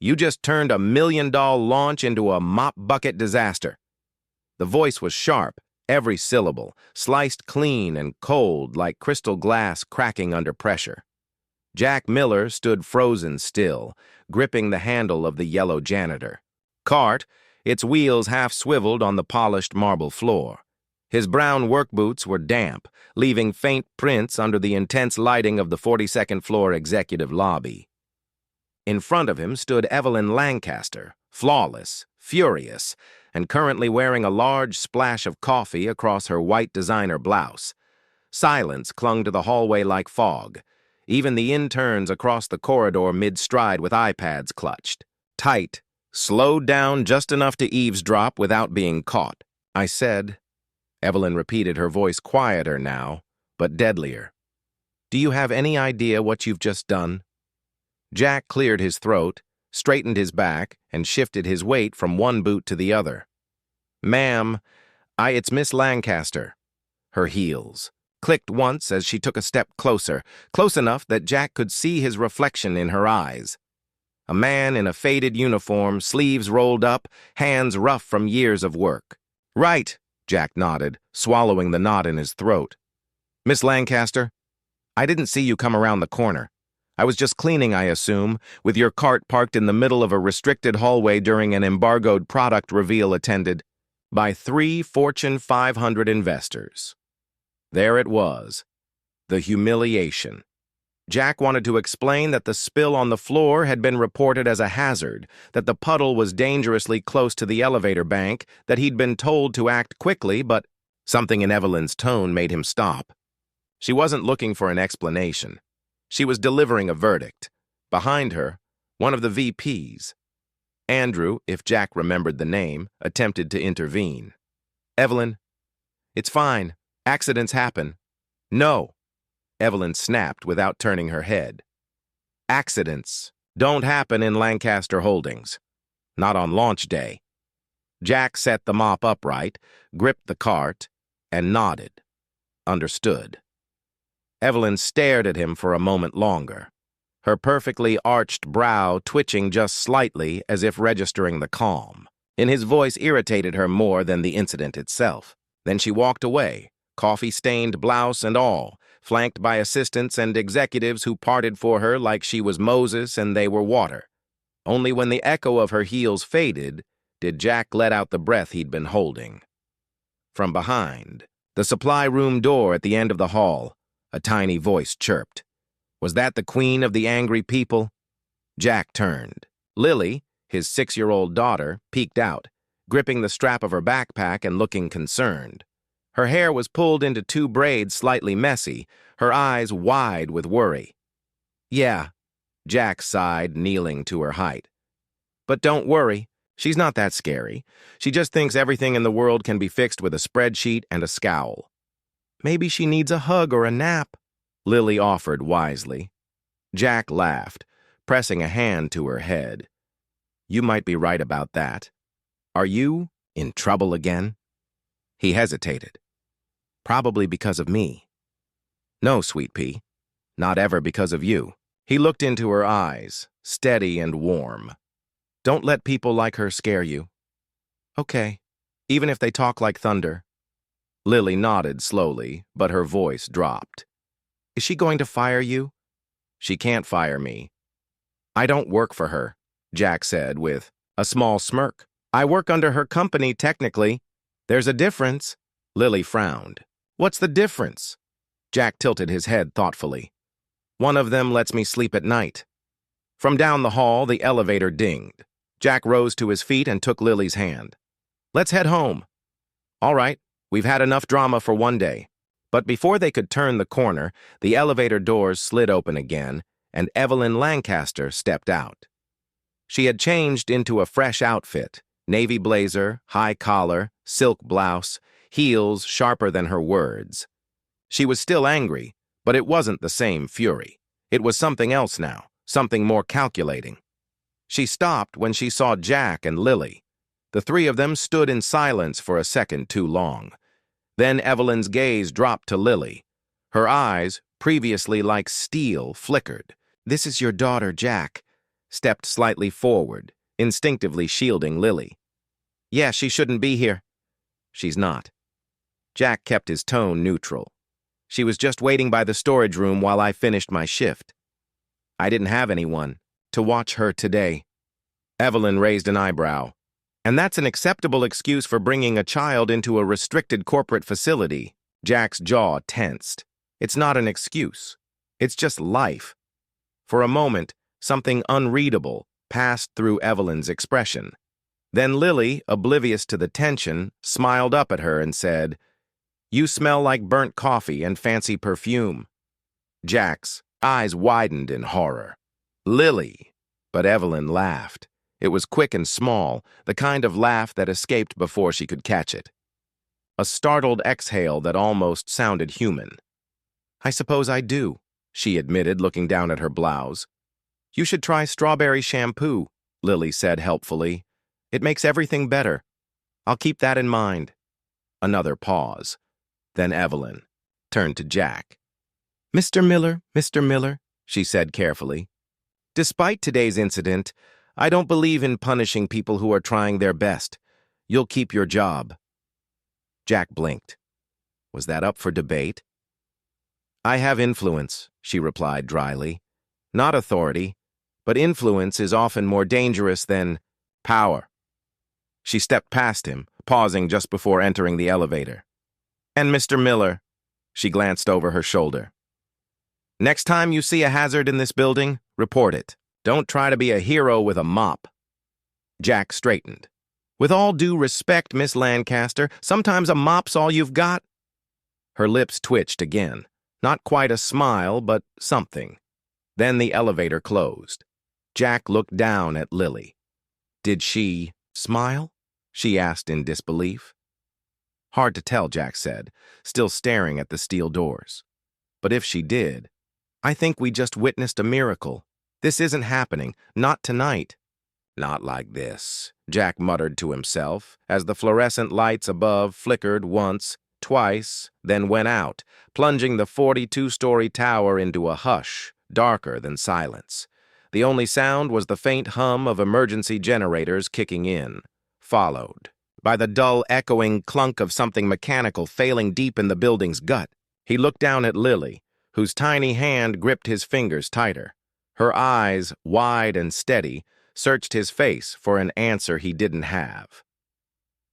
You just turned a $1 million launch into a mop bucket disaster. The voice was sharp, every syllable, sliced clean and cold like crystal glass cracking under pressure. Jack Miller stood frozen still, gripping the handle of the yellow Janitor. Cart, its wheels half swiveled on the polished marble floor. His brown work boots were damp, leaving faint prints under the intense lighting of the 42nd floor executive lobby. In front of him stood Evelyn Lancaster, flawless, furious, and currently wearing a large splash of coffee across her white designer blouse. Silence clung to the hallway like fog. Even the interns across the corridor mid-stride with iPads clutched. Tight, slowed down just enough to eavesdrop without being caught. I said. Evelyn repeated, her voice quieter now, but deadlier. Do you have any idea what you've just done? Jack cleared his throat, straightened his back, and shifted his weight from one boot to the other. Ma'am, it's Miss Lancaster. Her heels clicked once as she took a step closer, close enough that Jack could see his reflection in her eyes. A man in a faded uniform, sleeves rolled up, hands rough from years of work. Right, Jack nodded, swallowing the knot in his throat. Miss Lancaster, I didn't see you come around the corner. I was just cleaning, I assume, with your cart parked in the middle of a restricted hallway during an embargoed product reveal attended by 3 Fortune 500 investors. There it was, the humiliation. Jack wanted to explain that the spill on the floor had been reported as a hazard, that the puddle was dangerously close to the elevator bank, that he'd been told to act quickly, but something in Evelyn's tone made him stop. She wasn't looking for an explanation. She was delivering a verdict. Behind her, one of the VPs. Andrew, if Jack remembered the name, attempted to intervene. Evelyn, it's fine. Accidents happen. No, Evelyn snapped without turning her head. Accidents don't happen in Lancaster Holdings. Not on launch day. Jack set the mop upright, gripped the cart, and nodded. Understood. Evelyn stared at him for a moment longer, her perfectly arched brow twitching just slightly as if registering the calm. And his voice irritated her more than the incident itself. Then she walked away, coffee-stained blouse and all, flanked by assistants and executives who parted for her like she was Moses and they were water. Only when the echo of her heels faded did Jack let out the breath he'd been holding. From behind, the supply room door at the end of the hall, a tiny voice chirped. Was that the queen of the angry people? Jack turned. Lily, his 6-year-old daughter, peeked out, gripping the strap of her backpack and looking concerned. Her hair was pulled into 2 braids slightly messy, her eyes wide with worry. Yeah, Jack sighed, kneeling to her height. But don't worry, she's not that scary. She just thinks everything in the world can be fixed with a spreadsheet and a scowl. Maybe she needs a hug or a nap, Lily offered wisely. Jack laughed, pressing a hand to her head. You might be right about that. Are you in trouble again? He hesitated. Probably because of me. No, Sweet Pea, not ever because of you. He looked into her eyes, steady and warm. Don't let people like her scare you. Okay, even if they talk like thunder. Lily nodded slowly, but her voice dropped. Is she going to fire you? She can't fire me. I don't work for her, Jack said with a small smirk. I work under her company, technically. There's a difference. Lily frowned. What's the difference? Jack tilted his head thoughtfully. One of them lets me sleep at night. From down the hall, the elevator dinged. Jack rose to his feet and took Lily's hand. Let's head home. All right, we've had enough drama for one day. But before they could turn the corner, the elevator doors slid open again, and Evelyn Lancaster stepped out. She had changed into a fresh outfit, navy blazer, high collar, silk blouse, heels sharper than her words. She was still angry, but it wasn't the same fury. It was something else now, something more calculating. She stopped when she saw Jack and Lily. The 3 of them stood in silence for a second too long. Then Evelyn's gaze dropped to Lily. Her eyes, previously like steel, flickered. This is your daughter, Jack. stepped slightly forward, instinctively shielding Lily. Yeah, she shouldn't be here. She's not. Jack kept his tone neutral. She was just waiting by the storage room while I finished my shift. I didn't have anyone to watch her today. Evelyn raised an eyebrow. And that's an acceptable excuse for bringing a child into a restricted corporate facility. Jack's jaw tensed. It's not an excuse. It's just life. For a moment, something unreadable passed through Evelyn's expression. Then Lily, oblivious to the tension, smiled up at her and said, "You smell like burnt coffee and fancy perfume." Jack's eyes widened in horror. Lily! But Evelyn laughed. It was quick and small, the kind of laugh that escaped before she could catch it. A startled exhale that almost sounded human. "I suppose I do," she admitted, looking down at her blouse. "You should try strawberry shampoo," Lily said helpfully. "It makes everything better. I'll keep that in mind." Another pause. Then Evelyn turned to Jack. Mr. Miller," she said carefully. "Despite today's incident, I don't believe in punishing people who are trying their best. You'll keep your job." Jack blinked. Was that up for debate? "I have influence," she replied dryly. "Not authority, but influence is often more dangerous than power." She stepped past him, pausing just before entering the elevator. "And Mr. Miller," she glanced over her shoulder. "Next time you see a hazard in this building, report it. Don't try to be a hero with a mop." Jack straightened. "With all due respect, Miss Lancaster, sometimes a mop's all you've got." Her lips twitched again. Not quite a smile, but something. Then the elevator closed. Jack looked down at Lily. Did she smile? She asked in disbelief. Hard to tell, Jack said, still staring at the steel doors. But if she did, I think we just witnessed a miracle. This isn't happening, not tonight. Not like this, Jack muttered to himself, as the fluorescent lights above flickered once, twice, then went out, plunging the 42-story tower into a hush, darker than silence. The only sound was the faint hum of emergency generators kicking in, followed by the dull, echoing clunk of something mechanical failing deep in the building's gut. He looked down at Lily, whose tiny hand gripped his fingers tighter. Her eyes, wide and steady, searched his face for an answer he didn't have.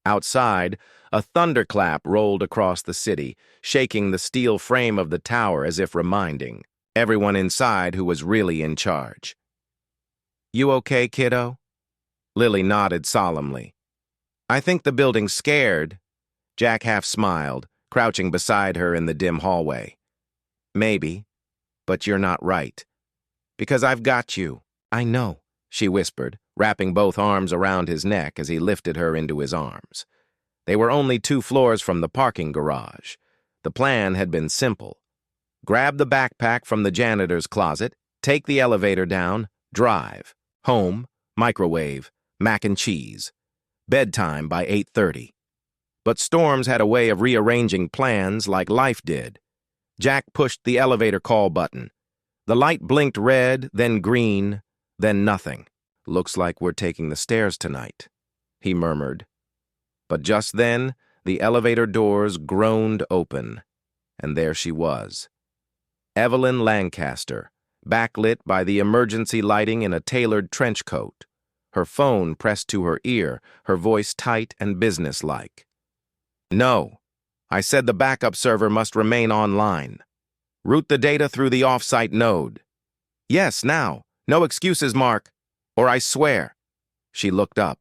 Outside, a thunderclap rolled across the city, shaking the steel frame of the tower as if reminding everyone inside who was really in charge. "You okay, kiddo?" Lily nodded solemnly. "I think the building's scared." Jack half smiled, crouching beside her in the dim hallway. "Maybe, but you're not right. Because I've got you." "I know," she whispered, wrapping both arms around his neck as he lifted her into his arms. They were only 2 floors from the parking garage. The plan had been simple. Grab the backpack from the janitor's closet, take the elevator down, drive, home, microwave, mac and cheese. Bedtime by 8:30. But storms had a way of rearranging plans like life did. Jack pushed the elevator call button. The light blinked red, then green, then nothing. "Looks like we're taking the stairs tonight," he murmured. But just then, the elevator doors groaned open, and there she was. Evelyn Lancaster, backlit by the emergency lighting in a tailored trench coat. Her phone pressed to her ear, her voice tight and businesslike. "No, I said the backup server must remain online. Route the data through the off-site node." "Yes, now. No excuses, Mark. Or I swear." She looked up.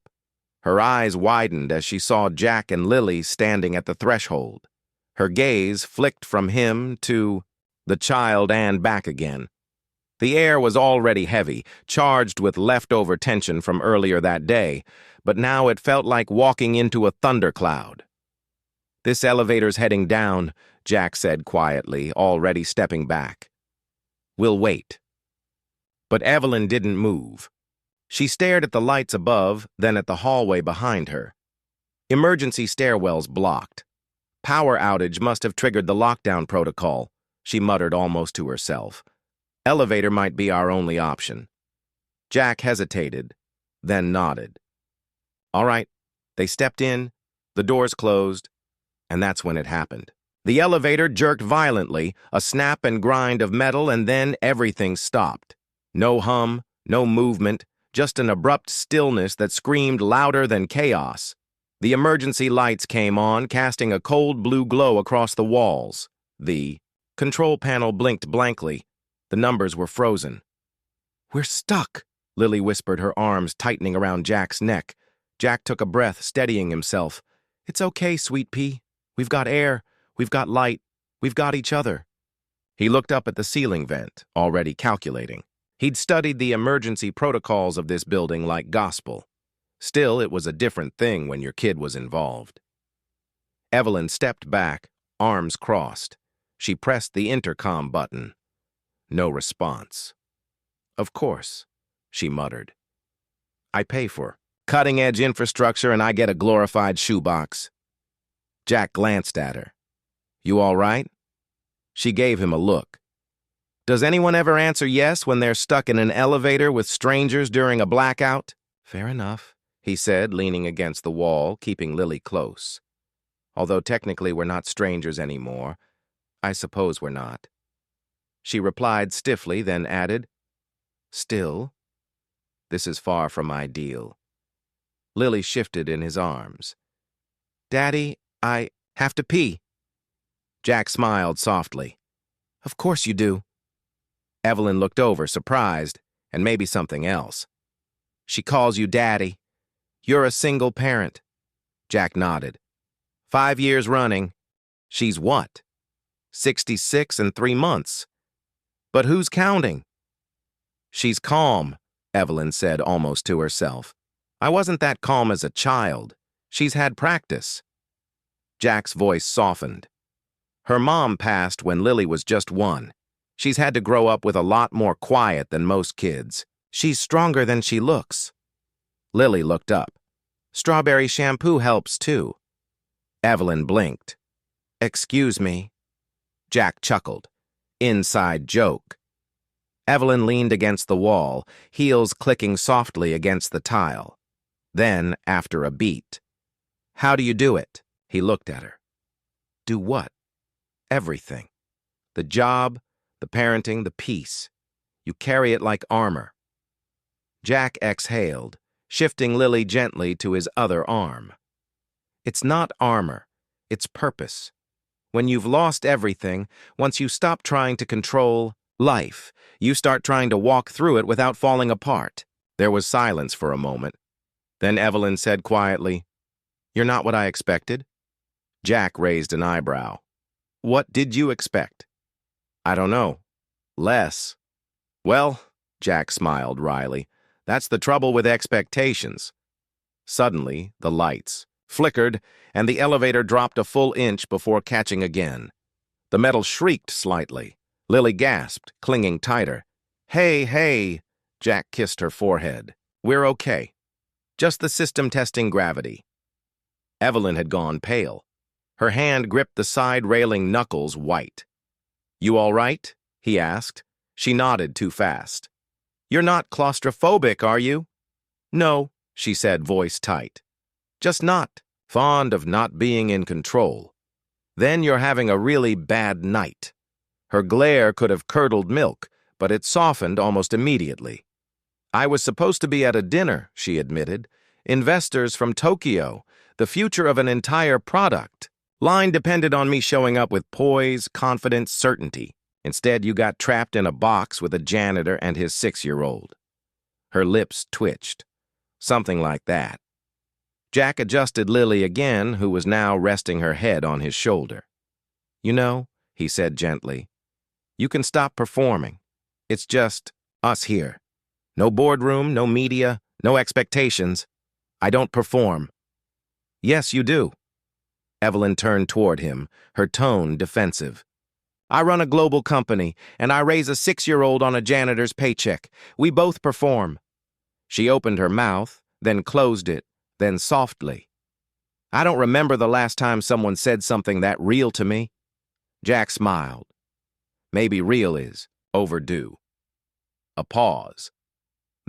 Her eyes widened as she saw Jack and Lily standing at the threshold. Her gaze flicked from him to the child and back again. The air was already heavy, charged with leftover tension from earlier that day, but now it felt like walking into a thundercloud. "This elevator's heading down," Jack said quietly, already stepping back. "We'll wait." But Evelyn didn't move. She stared at the lights above, then at the hallway behind her. Emergency stairwells blocked. Power outage must have triggered the lockdown protocol, she muttered almost to herself. Elevator might be our only option. Jack hesitated, then nodded. All right. They stepped in, the doors closed, and that's when it happened. The elevator jerked violently, a snap and grind of metal, and then everything stopped. No hum, no movement, just an abrupt stillness that screamed louder than chaos. The emergency lights came on, casting a cold blue glow across the walls. The control panel blinked blankly. The numbers were frozen. "We're stuck," Lily whispered, her arms tightening around Jack's neck. Jack took a breath, steadying himself. "It's okay, sweet pea. We've got air, we've got light, we've got each other." He looked up at the ceiling vent, already calculating. He'd studied the emergency protocols of this building like gospel. Still, it was a different thing when your kid was involved. Evelyn stepped back, arms crossed. She pressed the intercom button. No response. "Of course," she muttered. "I pay for cutting-edge infrastructure and I get a glorified shoebox." Jack glanced at her. "You all right?" She gave him a look. "Does anyone ever answer yes when they're stuck in an elevator with strangers during a blackout?" "Fair enough," he said, leaning against the wall, keeping Lily close. "Although technically we're not strangers anymore, I suppose we're not." She replied stiffly, then added, "Still, this is far from ideal." Lily shifted in his arms. "Daddy, I have to pee." Jack smiled softly. "Of course you do." Evelyn looked over, surprised, and maybe something else. "She calls you Daddy. You're a single parent." Jack nodded. 5 years running. She's what? 66 and 3 months. But who's counting? "She's calm," Evelyn said almost to herself. "I wasn't that calm as a child. She's had practice." Jack's voice softened. "Her mom passed when Lily was just 1. She's had to grow up with a lot more quiet than most kids. She's stronger than she looks." Lily looked up. "Strawberry shampoo helps too." Evelyn blinked. "Excuse me." Jack chuckled. Inside joke. Evelyn leaned against the wall, heels clicking softly against the tile. Then, after a beat, "How do you do it?" He looked at her. "Do what?" "Everything. The job, the parenting, the peace. You carry it like armor." Jack exhaled, shifting Lily gently to his other arm. "It's not armor. It's purpose. When you've lost everything, once you stop trying to control life, you start trying to walk through it without falling apart." There was silence for a moment. Then Evelyn said quietly, "You're not what I expected." Jack raised an eyebrow. "What did you expect?" "I don't know. Less." "Well," Jack smiled wryly, "that's the trouble with expectations." Suddenly, the lights flickered, and the elevator dropped a full inch before catching again. The metal shrieked slightly. Lily gasped, clinging tighter. "Hey, hey," Jack kissed her forehead. "We're okay. Just the system testing gravity." Evelyn had gone pale. Her hand gripped the side railing, knuckles white. "You all right?" he asked. She nodded too fast. "You're not claustrophobic, are you?" "No," she said, voice tight. "Just not fond of not being in control. Then you're having a really bad night." Her glare could have curdled milk, but it softened almost immediately. "I was supposed to be at a dinner," she admitted. "Investors from Tokyo, the future of an entire product. Line depended on me showing up with poise, confidence, certainty. Instead, you got trapped in a box with a janitor and his 6-year-old. Her lips twitched. Something like that. Jack adjusted Lily again, who was now resting her head on his shoulder. "You know," he said gently, "you can stop performing. It's just us here. No boardroom, no media, no expectations. I don't perform." "Yes, you do." Evelyn turned toward him, her tone defensive. "I run a global company, and I raise a 6-year-old on a janitor's paycheck. We both perform." She opened her mouth, then closed it, then softly. "I don't remember the last time someone said something that real to me." Jack smiled. Maybe real is overdue. A pause.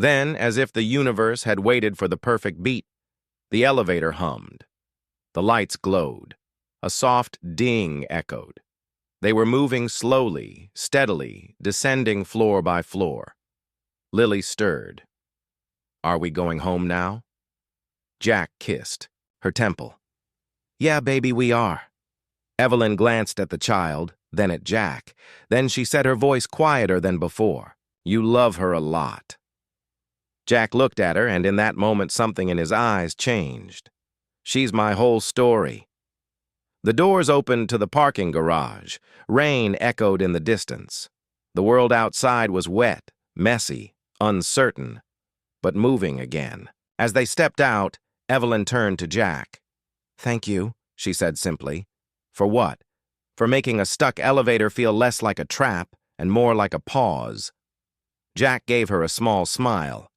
Then, as if the universe had waited for the perfect beat, the elevator hummed. The lights glowed. A soft ding echoed. They were moving slowly, steadily, descending floor by floor. Lily stirred. "Are we going home now?" Jack kissed her temple. "Yeah, baby, we are." Evelyn glanced at the child, then at Jack. Then she said, her voice quieter than before, "You love her a lot." Jack looked at her, and in that moment something in his eyes changed. "She's my whole story." The doors opened to the parking garage. Rain echoed in the distance. The world outside was wet, messy, uncertain, but moving again. As they stepped out, Evelyn turned to Jack. "Thank you," she said simply. "For what?" "For making a stuck elevator feel less like a trap and more like a pause." Jack gave her a small smile.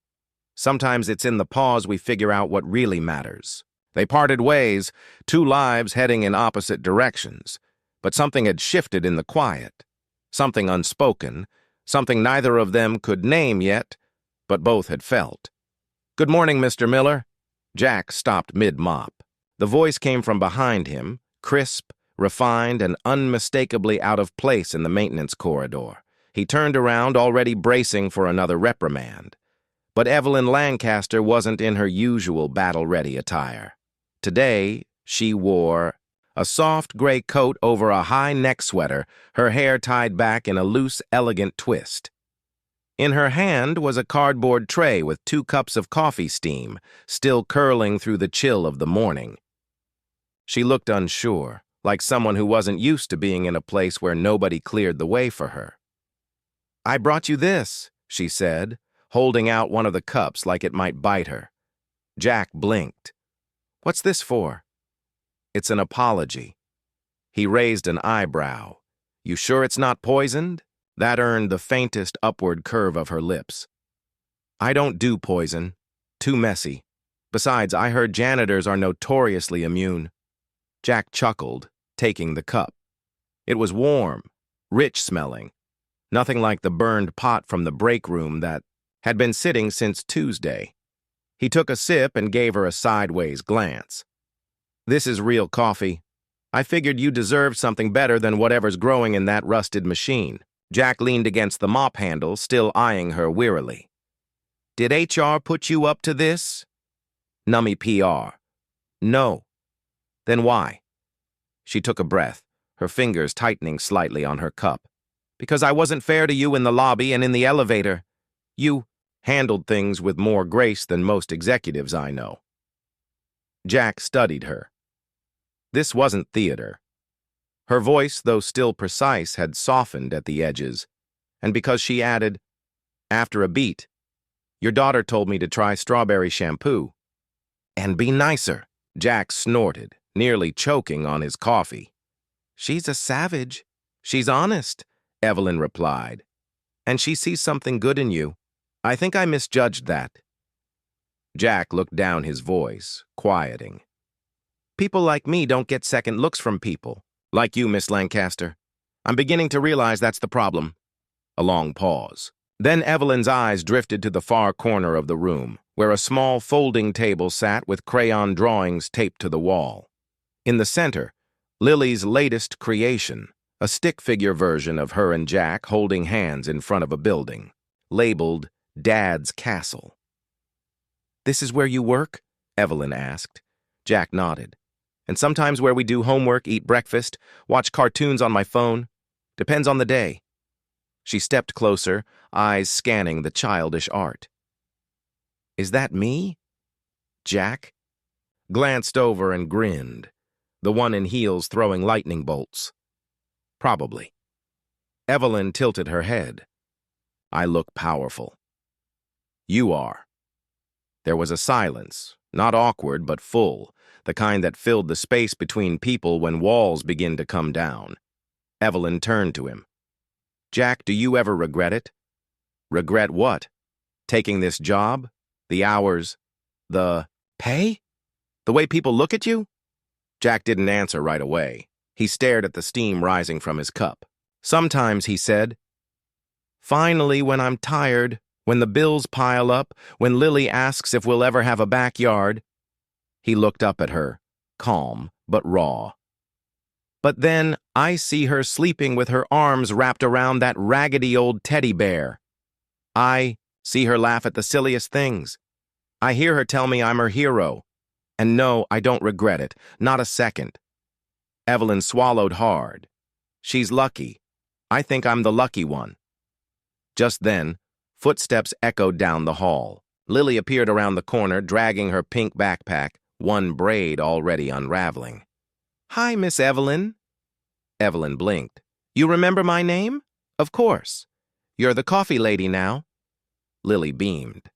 "Sometimes it's in the pause we figure out what really matters." They parted ways, two lives heading in opposite directions, but something had shifted in the quiet. Something unspoken, something neither of them could name yet, but both had felt. "Good morning, Mr. Miller." Jack stopped mid-mop. The voice came from behind him, crisp, refined, and unmistakably out of place in the maintenance corridor. He turned around, already bracing for another reprimand. But Evelyn Lancaster wasn't in her usual battle-ready attire. Today, she wore a soft gray coat over a high neck sweater, her hair tied back in a loose, elegant twist. In her hand was a cardboard tray with 2 cups of coffee steam, still curling through the chill of the morning. She looked unsure, like someone who wasn't used to being in a place where nobody cleared the way for her. "I brought you this," she said, holding out one of the cups like it might bite her. Jack blinked. "What's this for?" "It's an apology." He raised an eyebrow. "You sure it's not poisoned?" That earned the faintest upward curve of her lips. "I don't do poison. Too messy. Besides, I heard janitors are notoriously immune." Jack chuckled, taking the cup. It was warm, rich-smelling, nothing like the burned pot from the break room that had been sitting since Tuesday. He took a sip and gave her a sideways glance. "This is real coffee. I figured you deserved something better than whatever's growing in that rusted machine." Jack leaned against the mop handle, still eyeing her wearily. "Did HR put you up to this?" "Nummy PR." "No." "Then why?" She took a breath, her fingers tightening slightly on her cup. "Because I wasn't fair to you in the lobby and in the elevator. You handled things with more grace than most executives I know." Jack studied her. This wasn't theater. Her voice, though still precise, had softened at the edges, and because she added, after a beat, "Your daughter told me to try strawberry shampoo." "And be nicer," Jack snorted, nearly choking on his coffee. "She's a savage." "She's honest," Evelyn replied. "And she sees something good in you. I think I misjudged that." Jack looked down, his voice quieting. "People like me don't get second looks from people. Like you, Miss Lancaster. I'm beginning to realize that's the problem." A long pause. Then Evelyn's eyes drifted to the far corner of the room, where a small folding table sat with crayon drawings taped to the wall. In the center, Lily's latest creation, a stick figure version of her and Jack holding hands in front of a building, labeled Dad's Castle. "This is where you work?" Evelyn asked. Jack nodded. "And sometimes where we do homework, eat breakfast, watch cartoons on my phone. Depends on the day." She stepped closer, eyes scanning the childish art. "Is that me?" Jack glanced over and grinned, the one in heels throwing lightning bolts. "Probably." Evelyn tilted her head. "I look powerful." "You are." There was a silence, not awkward but full, the kind that filled the space between people when walls begin to come down. Evelyn turned to him. "Jack, do you ever regret it?" "Regret what?" "Taking this job? The hours? The pay? The way people look at you?" Jack didn't answer right away. He stared at the steam rising from his cup. "Sometimes," he said. "Finally, when I'm tired, When the bills pile up, when Lily asks if we'll ever have a backyard. He looked up at her, calm but raw. But then I see her sleeping with her arms wrapped around that raggedy old teddy bear. I see her laugh at the silliest things. I hear her tell me I'm her hero. And no, I don't regret it, not a second. Evelyn swallowed hard. She's lucky. I think I'm the lucky one. Just then, footsteps echoed down the hall. Lily appeared around the corner, dragging her pink backpack, one braid already unraveling. "Hi, Miss Evelyn." Evelyn blinked. "You remember my name?" "Of course. You're the coffee lady now." Lily beamed.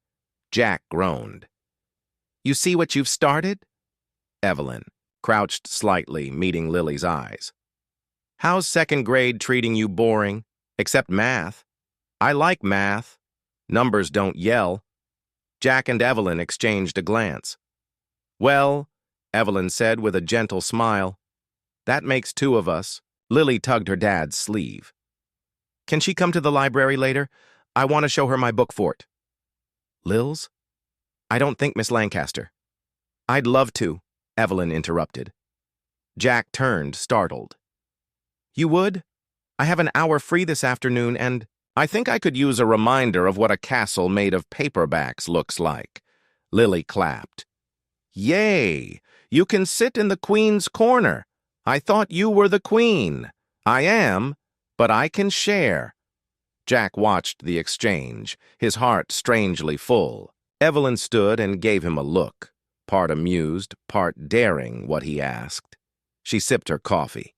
Jack groaned. "You see what you've started?" Evelyn crouched slightly, meeting Lily's eyes. "How's second grade treating you? Boring? Except math." "I like math. Numbers don't yell." Jack and Evelyn exchanged a glance. "Well," Evelyn said with a gentle smile, "that makes two of us." Lily tugged her dad's sleeve. "Can she come to the library later? I want to show her my book fort." "Lils? I don't think Miss Lancaster." "I'd love to," Evelyn interrupted. Jack turned, startled. "You would? I have an hour free this afternoon, and I think I could use a reminder of what a castle made of paperbacks looks like." Lily clapped. "Yay! You can sit in the Queen's corner. I thought you were the Queen." "I am, but I can share." Jack watched the exchange, his heart strangely full. Evelyn stood and gave him a look, part amused, part daring what he asked. She sipped her coffee.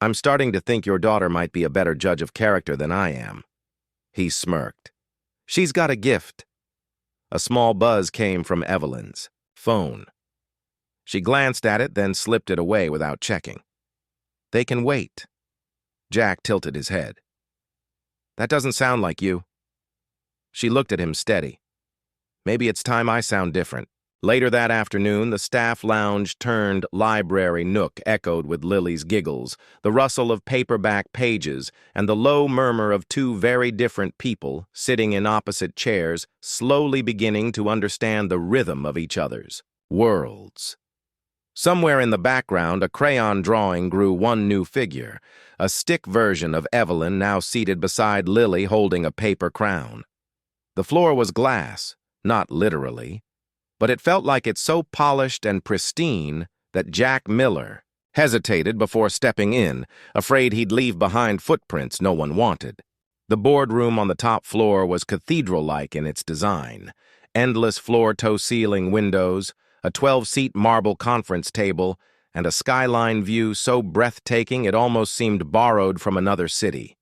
"I'm starting to think your daughter might be a better judge of character than I am." He smirked. "She's got a gift." A small buzz came from Evelyn's phone. She glanced at it, then slipped it away without checking. "They can wait." Jack tilted his head. "That doesn't sound like you." She looked at him steady. "Maybe it's time I sound different." Later that afternoon, the staff lounge turned library nook echoed with Lily's giggles, the rustle of paperback pages, and the low murmur of two very different people sitting in opposite chairs, slowly beginning to understand the rhythm of each other's worlds. Somewhere in the background, a crayon drawing grew one new figure, a stick version of Evelyn now seated beside Lily holding a paper crown. The floor was glass, not literally, but it felt like it so polished and pristine that Jack Miller hesitated before stepping in, afraid he'd leave behind footprints no one wanted. The boardroom on the top floor was cathedral-like in its design. Endless floor-to-ceiling windows, a 12-seat marble conference table, and a skyline view so breathtaking it almost seemed borrowed from another city.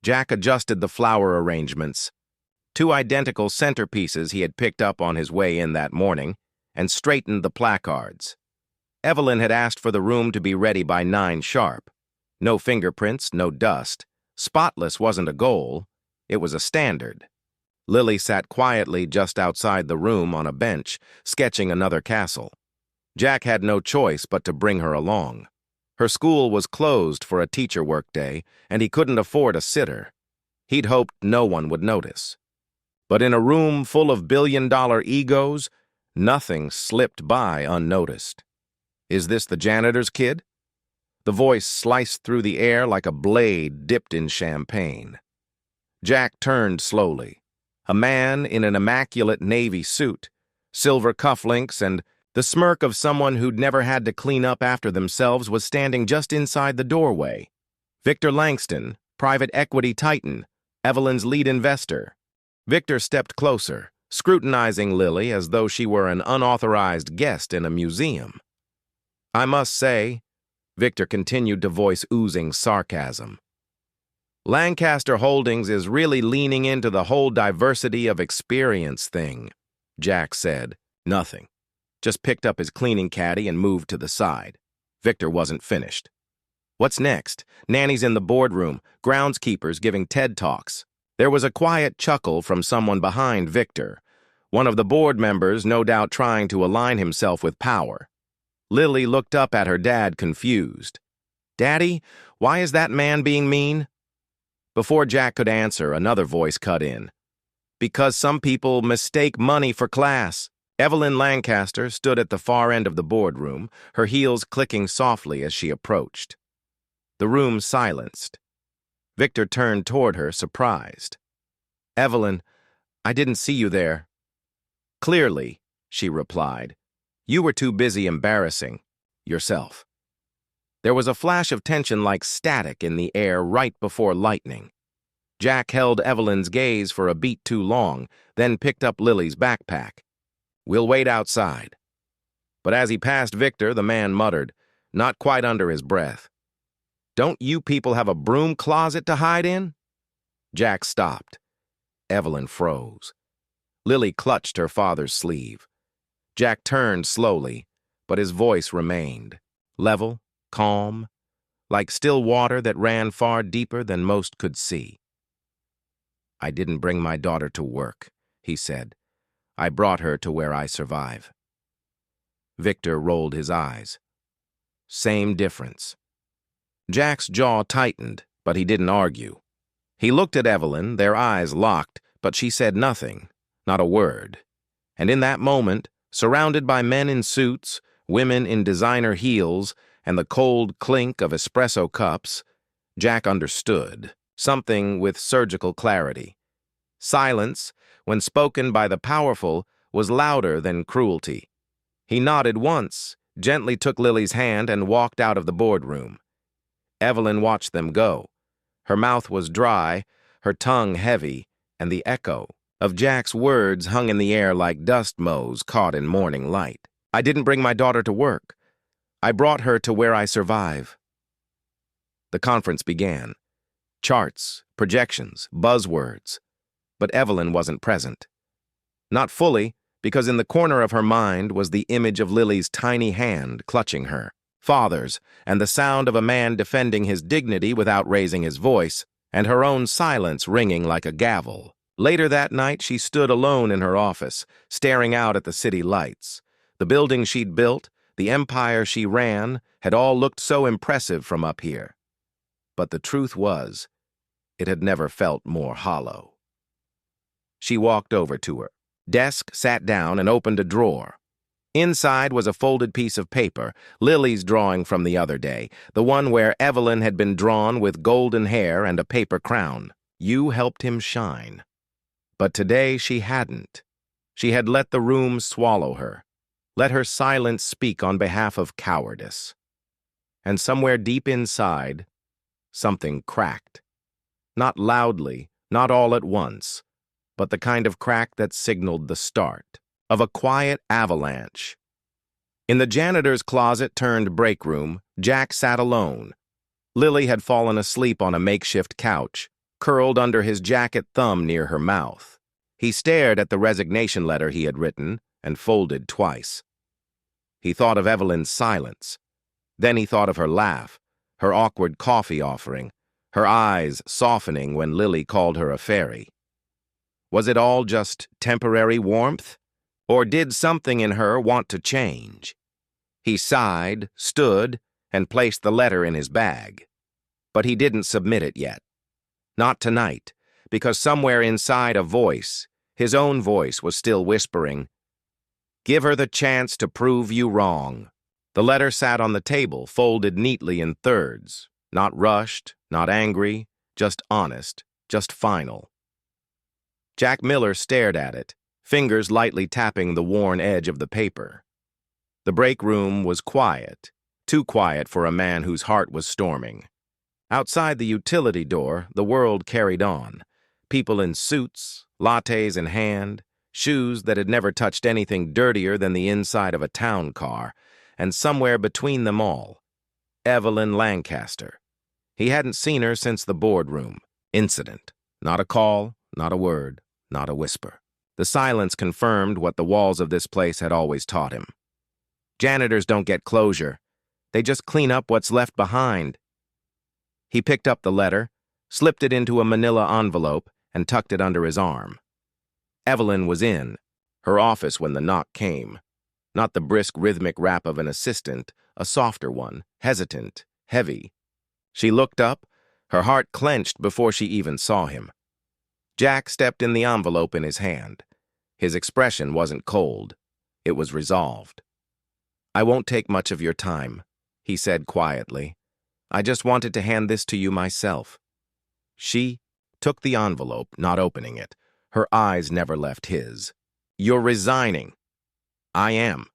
Jack adjusted the flower arrangements, two identical centerpieces he had picked up on his way in that morning, and straightened the placards. Evelyn had asked for the room to be ready by 9 sharp. No fingerprints, no dust. Spotless wasn't a goal, it was a standard. Lily sat quietly just outside the room on a bench, sketching another castle. Jack had no choice but to bring her along. Her school was closed for a teacher workday, and he couldn't afford a sitter. He'd hoped no one would notice. But in a room full of billion-dollar egos, nothing slipped by unnoticed. "Is this the janitor's kid?" The voice sliced through the air like a blade dipped in champagne. Jack turned slowly. A man in an immaculate navy suit, silver cufflinks, and the smirk of someone who'd never had to clean up after themselves was standing just inside the doorway. Victor Langston, private equity titan, Evelyn's lead investor. Victor stepped closer, scrutinizing Lily as though she were an unauthorized guest in a museum. "I must say," Victor continued to voice oozing sarcasm, "Lancaster Holdings is really leaning into the whole diversity of experience thing." Jack said nothing, just picked up his cleaning caddy and moved to the side. Victor wasn't finished. "What's next?" "Nannies in the boardroom, groundskeepers giving TED Talks." There was a quiet chuckle from someone behind Victor, one of the board members no doubt trying to align himself with power. Lily looked up at her dad, confused. "Daddy, why is that man being mean?" Before Jack could answer, another voice cut in. Because some people mistake money for class. Evelyn Lancaster stood at the far end of the boardroom, her heels clicking softly as she approached. The room silenced. Victor turned toward her, surprised. "Evelyn, I didn't see you there." "Clearly," she replied. "You were too busy embarrassing yourself." There was a flash of tension like static in the air right before lightning. Jack held Evelyn's gaze for a beat too long, then picked up Lily's backpack. "We'll wait outside." But as he passed Victor, the man muttered, not quite under his breath, "Don't you people have a broom closet to hide in?" Jack stopped. Evelyn froze. Lily clutched her father's sleeve. Jack turned slowly, but his voice remained, level, calm, like still water that ran far deeper than most could see. "I didn't bring my daughter to work," he said. "I brought her to where I survive." Victor rolled his eyes. Same difference. Jack's jaw tightened, but he didn't argue. He looked at Evelyn, their eyes locked, but she said nothing, not a word. And in that moment, surrounded by men in suits, women in designer heels, and the cold clink of espresso cups, Jack understood, something with surgical clarity. Silence, when spoken by the powerful, was louder than cruelty. He nodded once, gently took Lily's hand, and walked out of the boardroom. Evelyn watched them go. Her mouth was dry, her tongue heavy, and the echo of Jack's words hung in the air like dust motes caught in morning light. "I didn't bring my daughter to work. I brought her to where I survive." The conference began. Charts, projections, buzzwords. But Evelyn wasn't present. Not fully, because in the corner of her mind was the image of Lily's tiny hand clutching her, father's, and the sound of a man defending his dignity without raising his voice, and her own silence ringing like a gavel. Later that night, she stood alone in her office, staring out at the city lights. The building she'd built, the empire she ran, had all looked so impressive from up here. But the truth was, it had never felt more hollow. She walked over to her desk, sat down, and opened a drawer. Inside was a folded piece of paper, Lily's drawing from the other day, the one where Evelyn had been drawn with golden hair and a paper crown. You helped him shine. But today she hadn't. She had let the room swallow her, let her silence speak on behalf of cowardice. And somewhere deep inside, something cracked. Not loudly, not all at once, but the kind of crack that signaled the start of a quiet avalanche. In the janitor's closet-turned-break room, Jack sat alone. Lily had fallen asleep on a makeshift couch, curled under his jacket thumb near her mouth. He stared at the resignation letter he had written and folded twice. He thought of Evelyn's silence. Then he thought of her laugh, her awkward coffee offering, her eyes softening when Lily called her a fairy. Was it all just temporary warmth? Or did something in her want to change? He sighed, stood, and placed the letter in his bag. But he didn't submit it yet. Not tonight, because somewhere inside a voice, his own voice, was still whispering, "Give her the chance to prove you wrong." The letter sat on the table, folded neatly in thirds, not rushed, not angry, just honest, just final. Jack Miller stared at it, fingers lightly tapping the worn edge of the paper. The break room was quiet, too quiet for a man whose heart was storming. Outside the utility door, the world carried on. People in suits, lattes in hand, shoes that had never touched anything dirtier than the inside of a town car, and somewhere between them all, Evelyn Lancaster. He hadn't seen her since the boardroom incident. Not a call, not a word, not a whisper. The silence confirmed what the walls of this place had always taught him. Janitors don't get closure. They just clean up what's left behind. He picked up the letter, slipped it into a manila envelope, and tucked it under his arm. Evelyn was in her office when the knock came. Not the brisk rhythmic rap of an assistant, a softer one, hesitant, heavy. She looked up, her heart clenched before she even saw him. Jack stepped in the envelope in his hand. His expression wasn't cold. It was resolved. "I won't take much of your time," he said quietly. "I just wanted to hand this to you myself." She took the envelope, not opening it. Her eyes never left his. "You're resigning." "I am."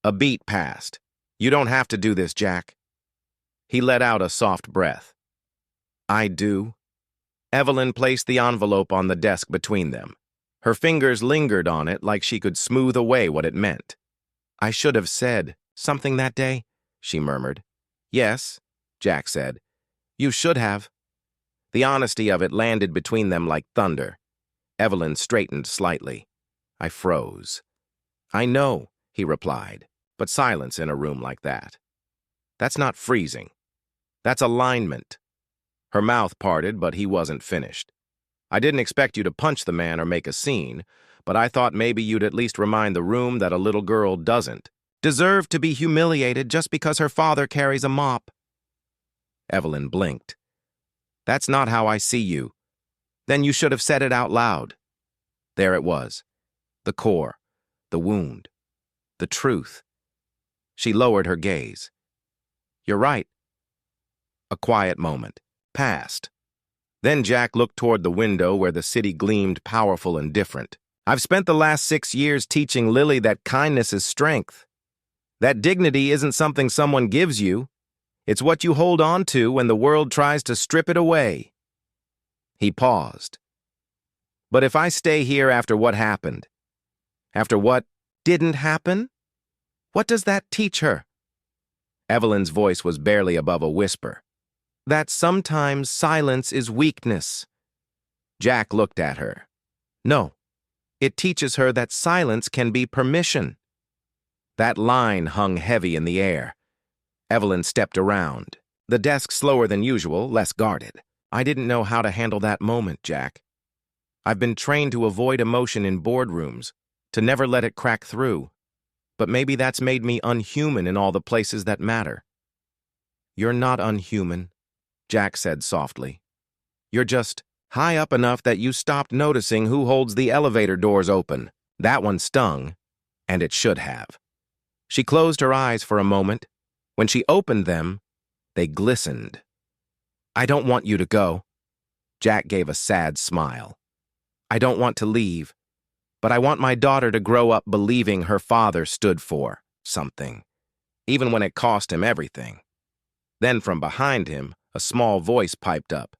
A beat passed. "You don't have to do this, Jack." He let out a soft breath. "I do." Evelyn placed the envelope on the desk between them. Her fingers lingered on it like she could smooth away what it meant. "I should have said something that day," she murmured. "Yes," Jack said. "You should have." The honesty of it landed between them like thunder. Evelyn straightened slightly. I froze. "I know," he replied, "but silence in a room like that. That's not freezing. That's alignment." Her mouth parted, but he wasn't finished. "I didn't expect you to punch the man or make a scene, but I thought maybe you'd at least remind the room that a little girl doesn't deserve to be humiliated just because her father carries a mop." Evelyn blinked. "That's not how I see you." "Then you should have said it out loud." There it was. The core, the wound, the truth. She lowered her gaze. "You're right." A quiet moment passed. Then Jack looked toward the window where the city gleamed powerful and different. "I've spent the last 6 years teaching Lily that kindness is strength. That dignity isn't something someone gives you. It's what you hold on to when the world tries to strip it away." He paused. "But if I stay here after what happened, after what didn't happen, what does that teach her?" Evelyn's voice was barely above a whisper. "That sometimes silence is weakness." Jack looked at her. "No, it teaches her that silence can be permission." That line hung heavy in the air. Evelyn stepped around, the desk slower than usual, less guarded. "I didn't know how to handle that moment, Jack. I've been trained to avoid emotion in boardrooms, to never let it crack through. But maybe that's made me unhuman in all the places that matter." "You're not unhuman," Jack said softly. "You're just high up enough that you stopped noticing who holds the elevator doors open." That one stung, and it should have. She closed her eyes for a moment. When she opened them, they glistened. "I don't want you to go." Jack gave a sad smile. "I don't want to leave, but I want my daughter to grow up believing her father stood for something, even when it cost him everything." Then from behind him, a small voice piped up.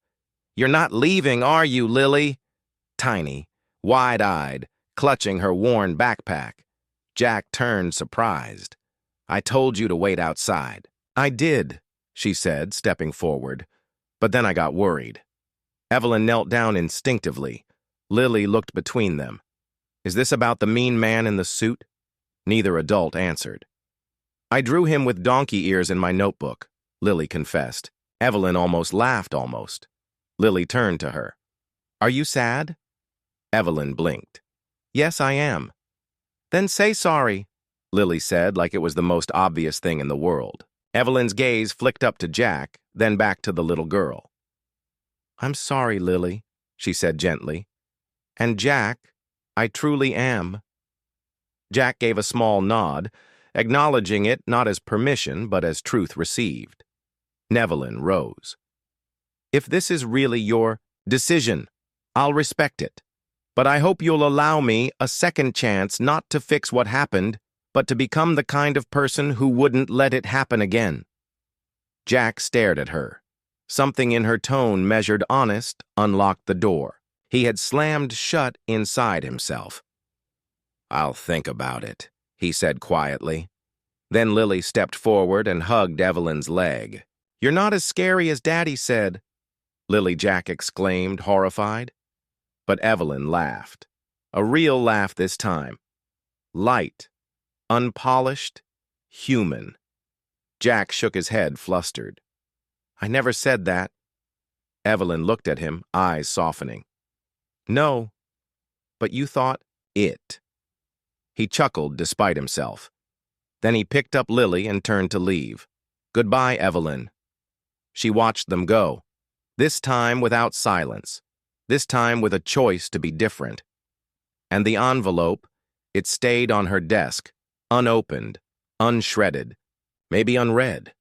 "You're not leaving, are you, Lily?" Tiny, wide-eyed, clutching her worn backpack. Jack turned surprised. "I told you to wait outside." "I did," she said, stepping forward. But then I got worried. Evelyn knelt down instinctively. Lily looked between them. "Is this about the mean man in the suit?" Neither adult answered. "I drew him with donkey ears in my notebook," Lily confessed. Evelyn almost laughed, almost. Lily turned to her. "Are you sad?" Evelyn blinked. "Yes, I am." "Then say sorry," Lily said like it was the most obvious thing in the world. Evelyn's gaze flicked up to Jack, then back to the little girl. "I'm sorry, Lily," she said gently. "And Jack, I truly am." Jack gave a small nod, acknowledging it not as permission but as truth received. Evelyn rose. "If this is really your decision, I'll respect it. But I hope you'll allow me a second chance not to fix what happened, but to become the kind of person who wouldn't let it happen again." Jack stared at her. Something in her tone measured honest unlocked the door. He had slammed shut inside himself. "I'll think about it," he said quietly. Then Lily stepped forward and hugged Evelyn's leg. "You're not as scary as Daddy said," Lily Jack exclaimed, horrified. But Evelyn laughed. A real laugh this time. Light, unpolished, human. Jack shook his head, flustered. "I never said that." Evelyn looked at him, eyes softening. "No, but you thought it." He chuckled despite himself. Then he picked up Lily and turned to leave. "Goodbye, Evelyn." She watched them go, this time without silence. this time with a choice to be different. And the envelope, it stayed on her desk, unopened, unshredded, maybe unread.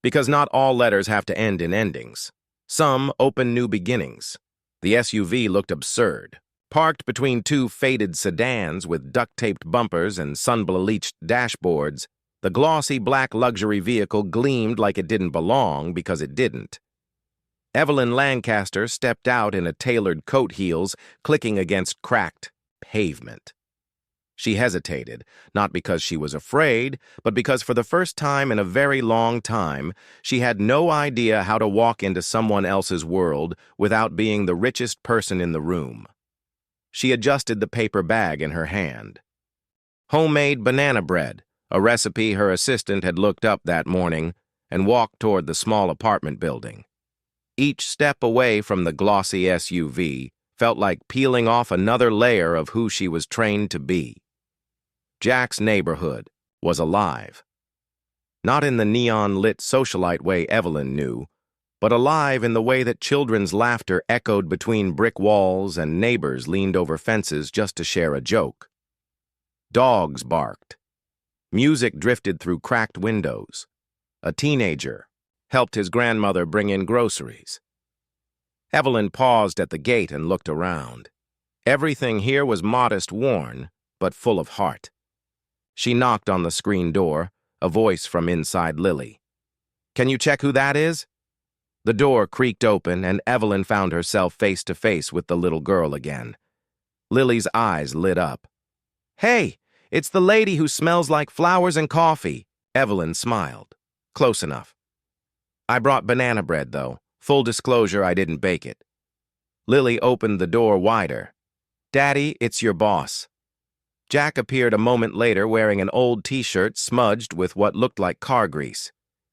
Because not all letters have to end in endings. Some open new beginnings. The SUV looked absurd. Parked between two faded sedans with duct-taped bumpers and sun-bleached dashboards, the glossy black luxury vehicle gleamed like it didn't belong because it didn't. Evelyn Lancaster stepped out in a tailored coat heels, clicking against cracked pavement. She hesitated, not because she was afraid, but because for the first time in a very long time, she had no idea how to walk into someone else's world without being the richest person in the room. She adjusted the paper bag in her hand. Homemade banana bread, a recipe her assistant had looked up that morning, and walked toward the small apartment building. Each step away from the glossy SUV felt like peeling off another layer of who she was trained to be. Jack's neighborhood was alive. Not in the neon-lit socialite way Evelyn knew, but alive in the way that children's laughter echoed between brick walls and neighbors leaned over fences just to share a joke. Dogs barked. Music drifted through cracked windows. A teenager helped his grandmother bring in groceries. Evelyn paused at the gate and looked around. Everything here was modest worn, but full of heart. She knocked on the screen door, a voice from inside Lily. "Can you check who that is?" The door creaked open, and Evelyn found herself face to face with the little girl again. Lily's eyes lit up. "Hey, it's the lady who smells like flowers and coffee." Evelyn smiled. "Close enough." "I brought banana bread, though. Full disclosure, I didn't bake it." Lily opened the door wider. "Daddy, it's your boss." Jack appeared a moment later wearing an old t-shirt smudged with what looked like car grease.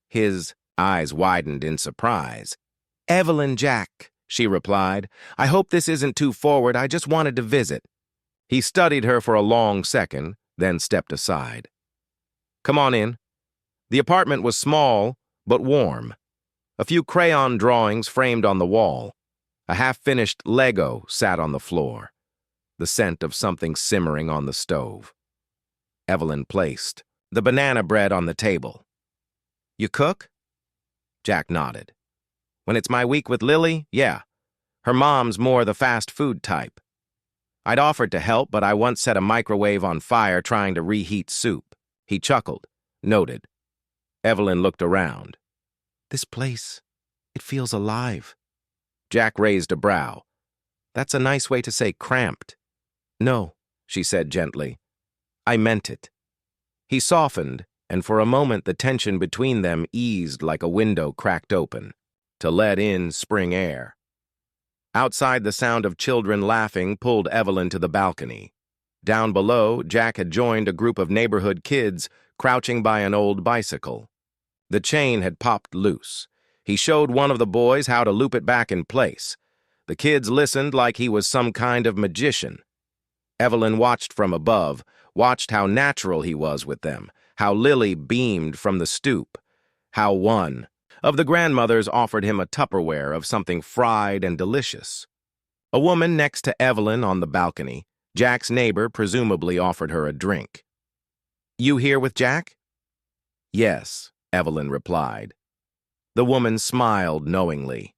His eyes widened in surprise. "Evelyn, Jack," she replied. "I hope this isn't too forward. I just wanted to visit." He studied her for a long second, then stepped aside. "Come on in." The apartment was small, but warm. A few crayon drawings framed on the wall. A half-finished Lego sat on the floor. The scent of something simmering on the stove. Evelyn placed the banana bread on the table. "You cook?" Jack nodded. "When it's my week with Lily, yeah. Her mom's more the fast food type. I'd offered to help, but I once set a microwave on fire trying to reheat soup." He chuckled, noted. Evelyn looked around. "This place, it feels alive." Jack raised a brow. "That's a nice way to say cramped." "No," she said gently. "I meant it." He softened, and for a moment the tension between them eased like a window cracked open, to let in spring air. Outside, the sound of children laughing pulled Evelyn to the balcony. Down below, Jack had joined a group of neighborhood kids crouching by an old bicycle. The chain had popped loose. He showed one of the boys how to loop it back in place. The kids listened like he was some kind of magician. Evelyn watched from above, watched how natural he was with them, how Lily beamed from the stoop, how one of the grandmothers offered him a Tupperware of something fried and delicious. A woman next to Evelyn on the balcony, Jack's neighbor, presumably offered her a drink. "You here with Jack?" "Yes," Evelyn replied. The woman smiled knowingly.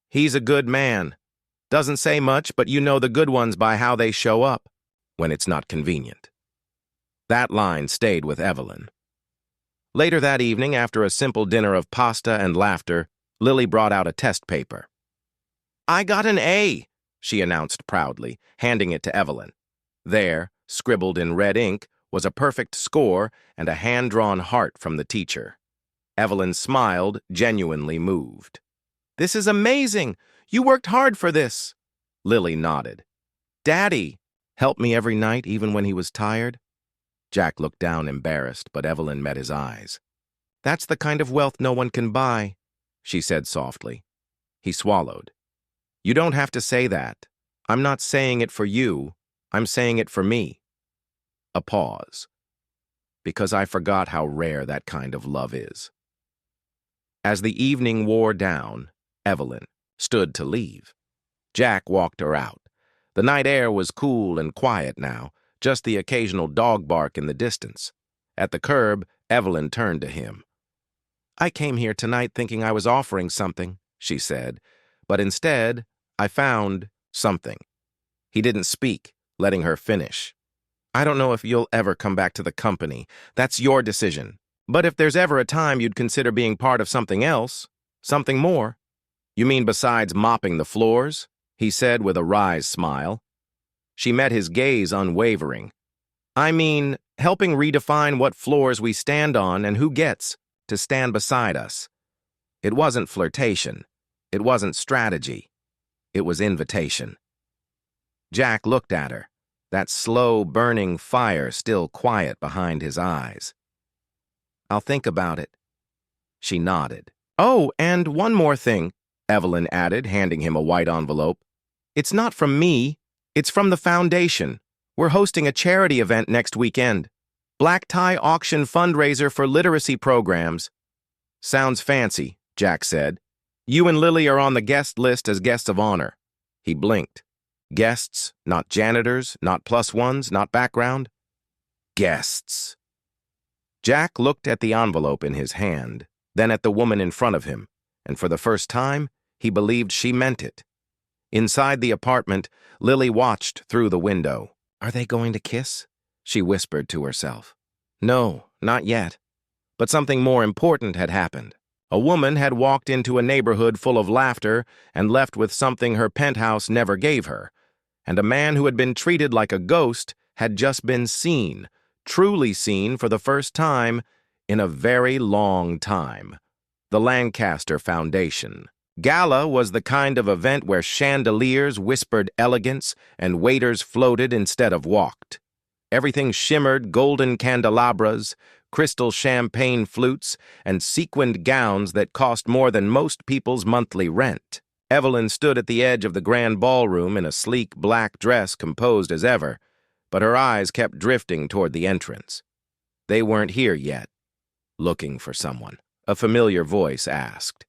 "He's a good man. Doesn't say much, but you know the good ones by how they show up when it's not convenient." That line stayed with Evelyn. Later that evening, after a simple dinner of pasta and laughter, Lily brought out a test paper. "I got an A," she announced proudly, handing it to Evelyn. There, scribbled in red ink, was a perfect score and a hand-drawn heart from the teacher. Evelyn smiled, genuinely moved. "This is amazing! You worked hard for this." Lily nodded. "Daddy helped me every night, even when he was tired." Jack looked down embarrassed, but Evelyn met his eyes. "That's the kind of wealth no one can buy," she said softly. He swallowed. "You don't have to say that. I'm not saying it for you. I'm saying it for me." A pause. "Because I forgot how rare that kind of love is." As the evening wore down, Evelyn stood to leave. Jack walked her out. The night air was cool and quiet now, just the occasional dog bark in the distance. At the curb, Evelyn turned to him. "I came here tonight thinking I was offering something," she said, "but instead, I found something." He didn't speak, letting her finish. "I don't know if you'll ever come back to the company. That's your decision. But if there's ever a time you'd consider being part of something else, something more." "You mean besides mopping the floors?" he said with a wry smile. She met his gaze unwavering. "I mean, helping redefine what floors we stand on and who gets to stand beside us." It wasn't flirtation. It wasn't strategy. It was invitation. Jack looked at her, that slow, burning fire still quiet behind his eyes. "I'll think about it." She nodded. "Oh, and one more thing," Evelyn added, handing him a white envelope. "It's not from me. It's from the foundation. We're hosting a charity event next weekend. Black tie auction fundraiser for literacy programs." "Sounds fancy," Jack said. "You and Lily are on the guest list as guests of honor." He blinked. Guests, not janitors, not plus ones, not background. Guests. Jack looked at the envelope in his hand, then at the woman in front of him, and for the first time, he believed she meant it. Inside the apartment, Lily watched through the window. "Are they going to kiss?" she whispered to herself. No, not yet. But something more important had happened. A woman had walked into a neighborhood full of laughter and left with something her penthouse never gave her. And a man who had been treated like a ghost had just been seen, truly seen for the first time in a very long time. The Lancaster Foundation. Gala was the kind of event where chandeliers whispered elegance and waiters floated instead of walked. Everything shimmered golden candelabras, crystal champagne flutes, and sequined gowns that cost more than most people's monthly rent. Evelyn stood at the edge of the grand ballroom in a sleek black dress composed as ever, but her eyes kept drifting toward the entrance. They weren't here yet. "Looking for someone?" a familiar voice asked.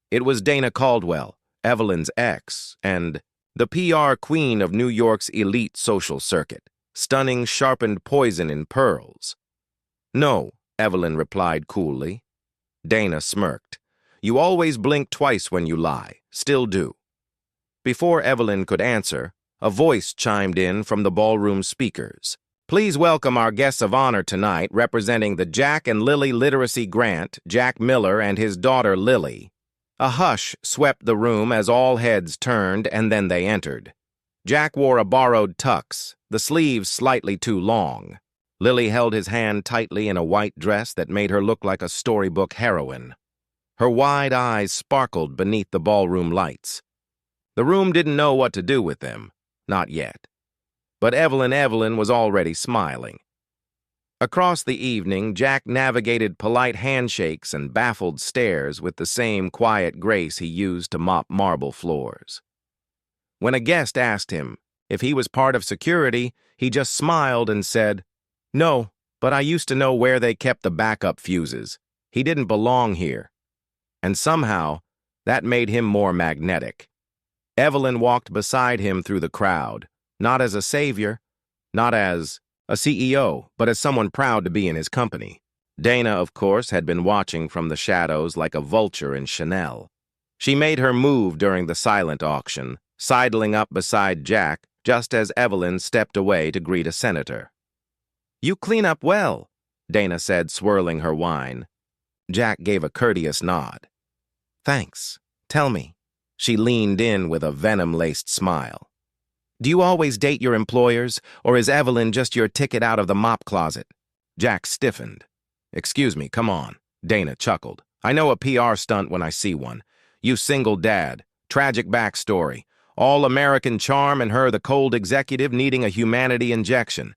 It was Dana Caldwell, Evelyn's ex, and the PR queen of New York's elite social circuit, stunning sharpened poison in pearls. "No," Evelyn replied coolly. Dana smirked. "You always blink twice when you lie. Still do." Before Evelyn could answer, a voice chimed in from the ballroom speakers. "Please welcome our guests of honor tonight, representing the Jack and Lily Literacy Grant, Jack Miller and his daughter Lily." A hush swept the room as all heads turned, and then they entered. Jack wore a borrowed tux, the sleeves slightly too long. Lily held his hand tightly in a white dress that made her look like a storybook heroine. Her wide eyes sparkled beneath the ballroom lights. The room didn't know what to do with them, not yet. But Evelyn was already smiling. Across the evening, Jack navigated polite handshakes and baffled stares with the same quiet grace he used to mop marble floors. When a guest asked him if he was part of security, he just smiled and said, "No, but I used to know where they kept the backup fuses. He didn't belong here." And somehow, that made him more magnetic. Evelyn walked beside him through the crowd, not as a savior, not as a CEO, but as someone proud to be in his company. Dana, of course, had been watching from the shadows like a vulture in Chanel. She made her move during the silent auction, sidling up beside Jack just as Evelyn stepped away to greet a senator. "You clean up well," Dana said, swirling her wine. Jack gave a courteous nod. "Thanks. Tell me." She leaned in with a venom-laced smile. "Do you always date your employers, or is Evelyn just your ticket out of the mop closet?" Jack stiffened. "Excuse me, come on," Dana chuckled. "I know a PR stunt when I see one. You single dad, tragic backstory, all-American charm and her the cold executive needing a humanity injection.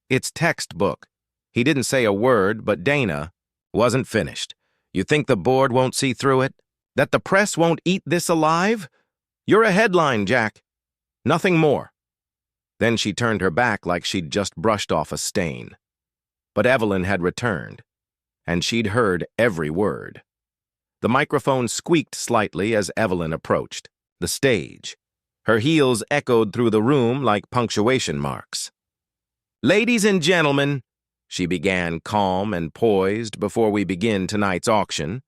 It's textbook." He didn't say a word, but Dana wasn't finished. "You think the board won't see through it? That the press won't eat this alive? You're a headline, Jack. Nothing more." Then she turned her back like she'd just brushed off a stain. But Evelyn had returned, and she'd heard every word. The microphone squeaked slightly as Evelyn approached the stage. Her heels echoed through the room like punctuation marks. "Ladies and gentlemen," she began calm and poised before we begin tonight's auction,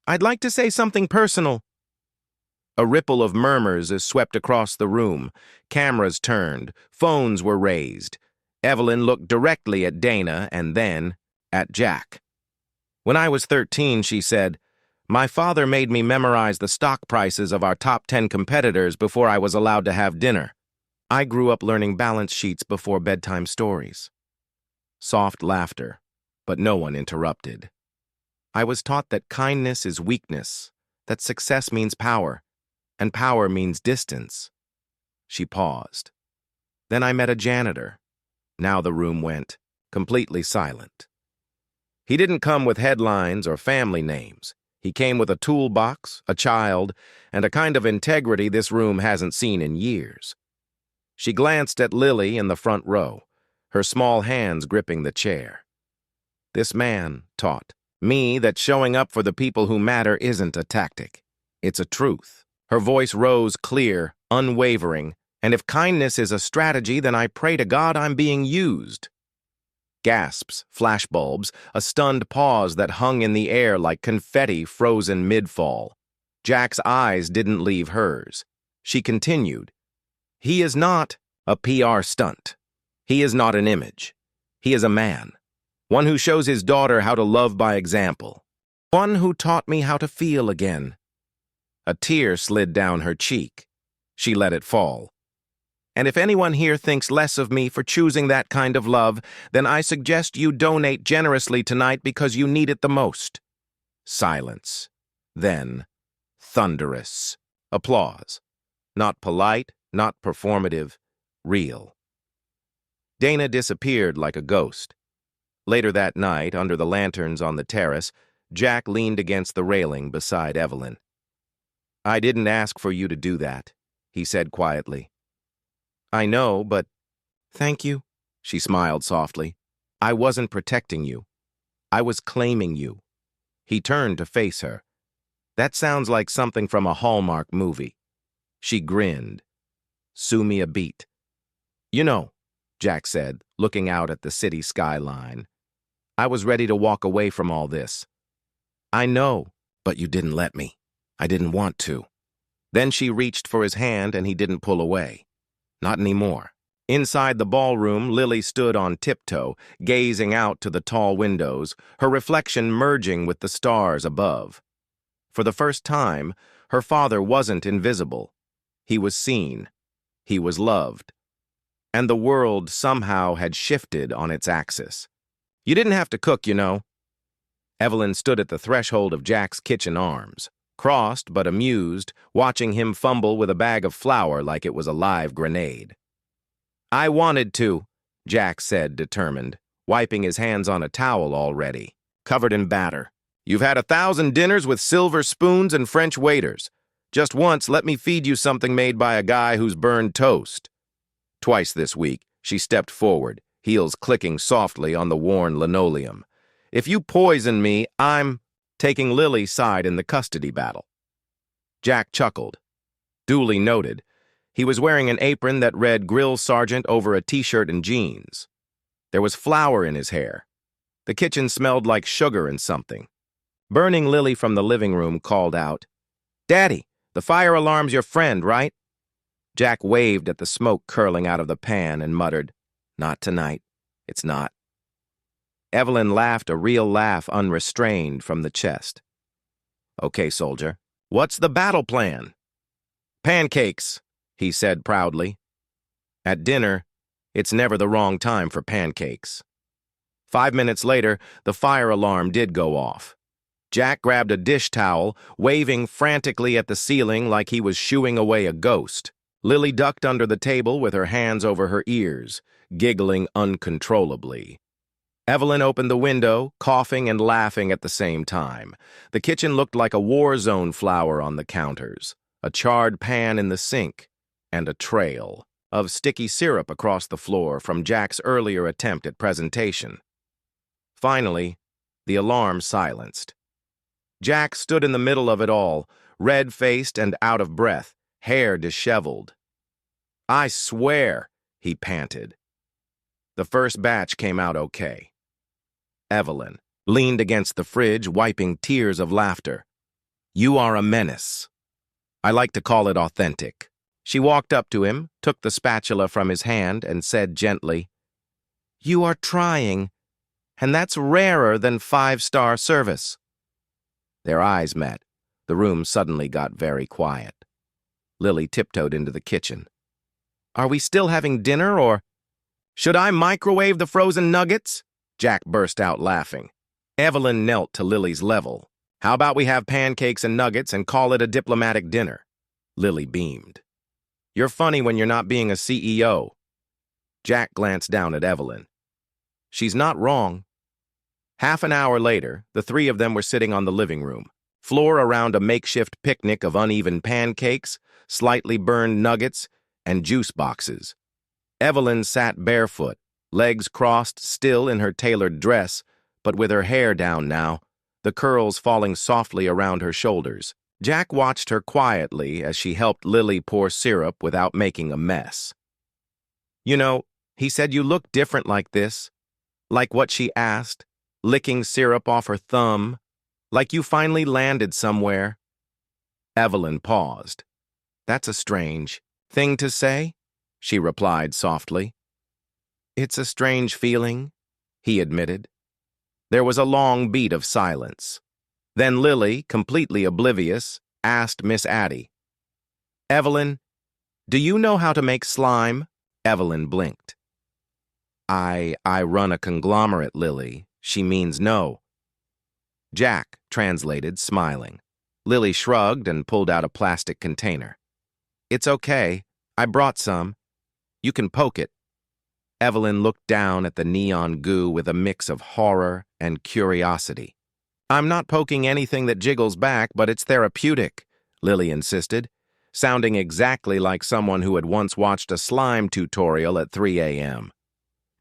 "I'd like to say something personal." A ripple of murmurs is swept across the room. Cameras turned. Phones were raised. Evelyn looked directly at Dana and then at Jack. "When I was 13, she said, my father made me memorize the stock prices of our top 10 competitors before I was allowed to have dinner. I grew up learning balance sheets before bedtime stories." Soft laughter, but no one interrupted. "I was taught that kindness is weakness, that success means power, and power means distance." She paused. "Then I met a janitor." Now the room went completely silent. He didn't come with headlines or family names. He came with a toolbox, a child, and a kind of integrity this room hasn't seen in years. She glanced at Lily in the front row, her small hands gripping the chair. "This man taught me that showing up for the people who matter isn't a tactic. It's a truth." Her voice rose clear, unwavering, "And if kindness is a strategy, then I pray to God I'm being used." Gasps, flashbulbs, a stunned pause that hung in the air like confetti frozen mid-fall. Jack's eyes didn't leave hers. She continued, "He is not a PR stunt. He is not an image. He is a man. One who shows his daughter how to love by example. One who taught me how to feel again." A tear slid down her cheek. She let it fall. "And if anyone here thinks less of me for choosing that kind of love, then I suggest you donate generously tonight because you need it the most." Silence. Then, thunderous applause. Not polite, not performative, real. Dana disappeared like a ghost. Later that night, under the lanterns on the terrace, Jack leaned against the railing beside Evelyn. "I didn't ask for you to do that," he said quietly. "I know, but—" "Thank you," she smiled softly. "I wasn't protecting you. I was claiming you." He turned to face her. "That sounds like something from a Hallmark movie." She grinned. "Sue me a beat." "You know," Jack said, looking out at the city skyline, "I was ready to walk away from all this." "I know, but you didn't let me. I didn't want to." Then she reached for his hand and he didn't pull away. Not anymore. Inside the ballroom, Lily stood on tiptoe, gazing out to the tall windows, her reflection merging with the stars above. For the first time, her father wasn't invisible. He was seen. He was loved. And the world somehow had shifted on its axis. "You didn't have to cook, you know." Evelyn stood at the threshold of Jack's kitchen arms, crossed but amused, watching him fumble with a bag of flour like it was a live grenade. "I wanted to," Jack said, determined, wiping his hands on a towel already, covered in batter. "You've had 1,000 dinners with silver spoons and French waiters. Just once, let me feed you something made by a guy who's burned toast." Twice this week, she stepped forward, heels clicking softly on the worn linoleum. "If you poison me, I'm taking Lily's side in the custody battle." Jack chuckled. Duly noted. He was wearing an apron that read Grill Sergeant over a t-shirt and jeans. There was flour in his hair. The kitchen smelled like sugar and something. Burning Lily from the living room called out, "Daddy, the fire alarm's your friend, right?" Jack waved at the smoke curling out of the pan and muttered, "Not tonight. It's not." Evelyn laughed a real laugh unrestrained from the chest. "Okay, soldier. What's the battle plan?" "Pancakes," he said proudly. At dinner, it's never the wrong time for pancakes. 5 minutes later, the fire alarm did go off. Jack grabbed a dish towel, waving frantically at the ceiling like he was shooing away a ghost. Lily ducked under the table with her hands over her ears, giggling uncontrollably. Evelyn opened the window, coughing and laughing at the same time. The kitchen looked like a war zone flour on the counters, a charred pan in the sink, and a trail of sticky syrup across the floor from Jack's earlier attempt at presentation. Finally, the alarm silenced. Jack stood in the middle of it all, red-faced and out of breath, hair disheveled, I swear, he panted. The first batch came out okay. Evelyn leaned against the fridge, wiping tears of laughter. You are a menace. I like to call it authentic. She walked up to him, took the spatula from his hand, and said gently, You are trying, and that's rarer than 5-star service. Their eyes met. The room suddenly got very quiet. Lily tiptoed into the kitchen. Are we still having dinner, or... Should I microwave the frozen nuggets? Jack burst out laughing. Evelyn knelt to Lily's level. How about we have pancakes and nuggets and call it a diplomatic dinner? Lily beamed. You're funny when you're not being a CEO. Jack glanced down at Evelyn. She's not wrong. Half an hour later, the three of them were sitting on the living room floor around a makeshift picnic of uneven pancakes, slightly burned nuggets, and juice boxes. Evelyn sat barefoot, legs crossed, still in her tailored dress, but with her hair down now, the curls falling softly around her shoulders. Jack watched her quietly as she helped Lily pour syrup without making a mess. You know, he said you look different like this. Like what she asked, licking syrup off her thumb, like you finally landed somewhere. Evelyn paused. That's a strange thing to say, she replied softly. It's a strange feeling, he admitted. There was a long beat of silence. Then Lily, completely oblivious, asked Miss Addie, Evelyn, do you know how to make slime? Evelyn blinked. I run a conglomerate, Lily. She means no. Jack translated, smiling. Lily shrugged and pulled out a plastic container. It's okay. I brought some. You can poke it. Evelyn looked down at the neon goo with a mix of horror and curiosity. I'm not poking anything that jiggles back, but it's therapeutic, Lily insisted, sounding exactly like someone who had once watched a slime tutorial at 3 a.m.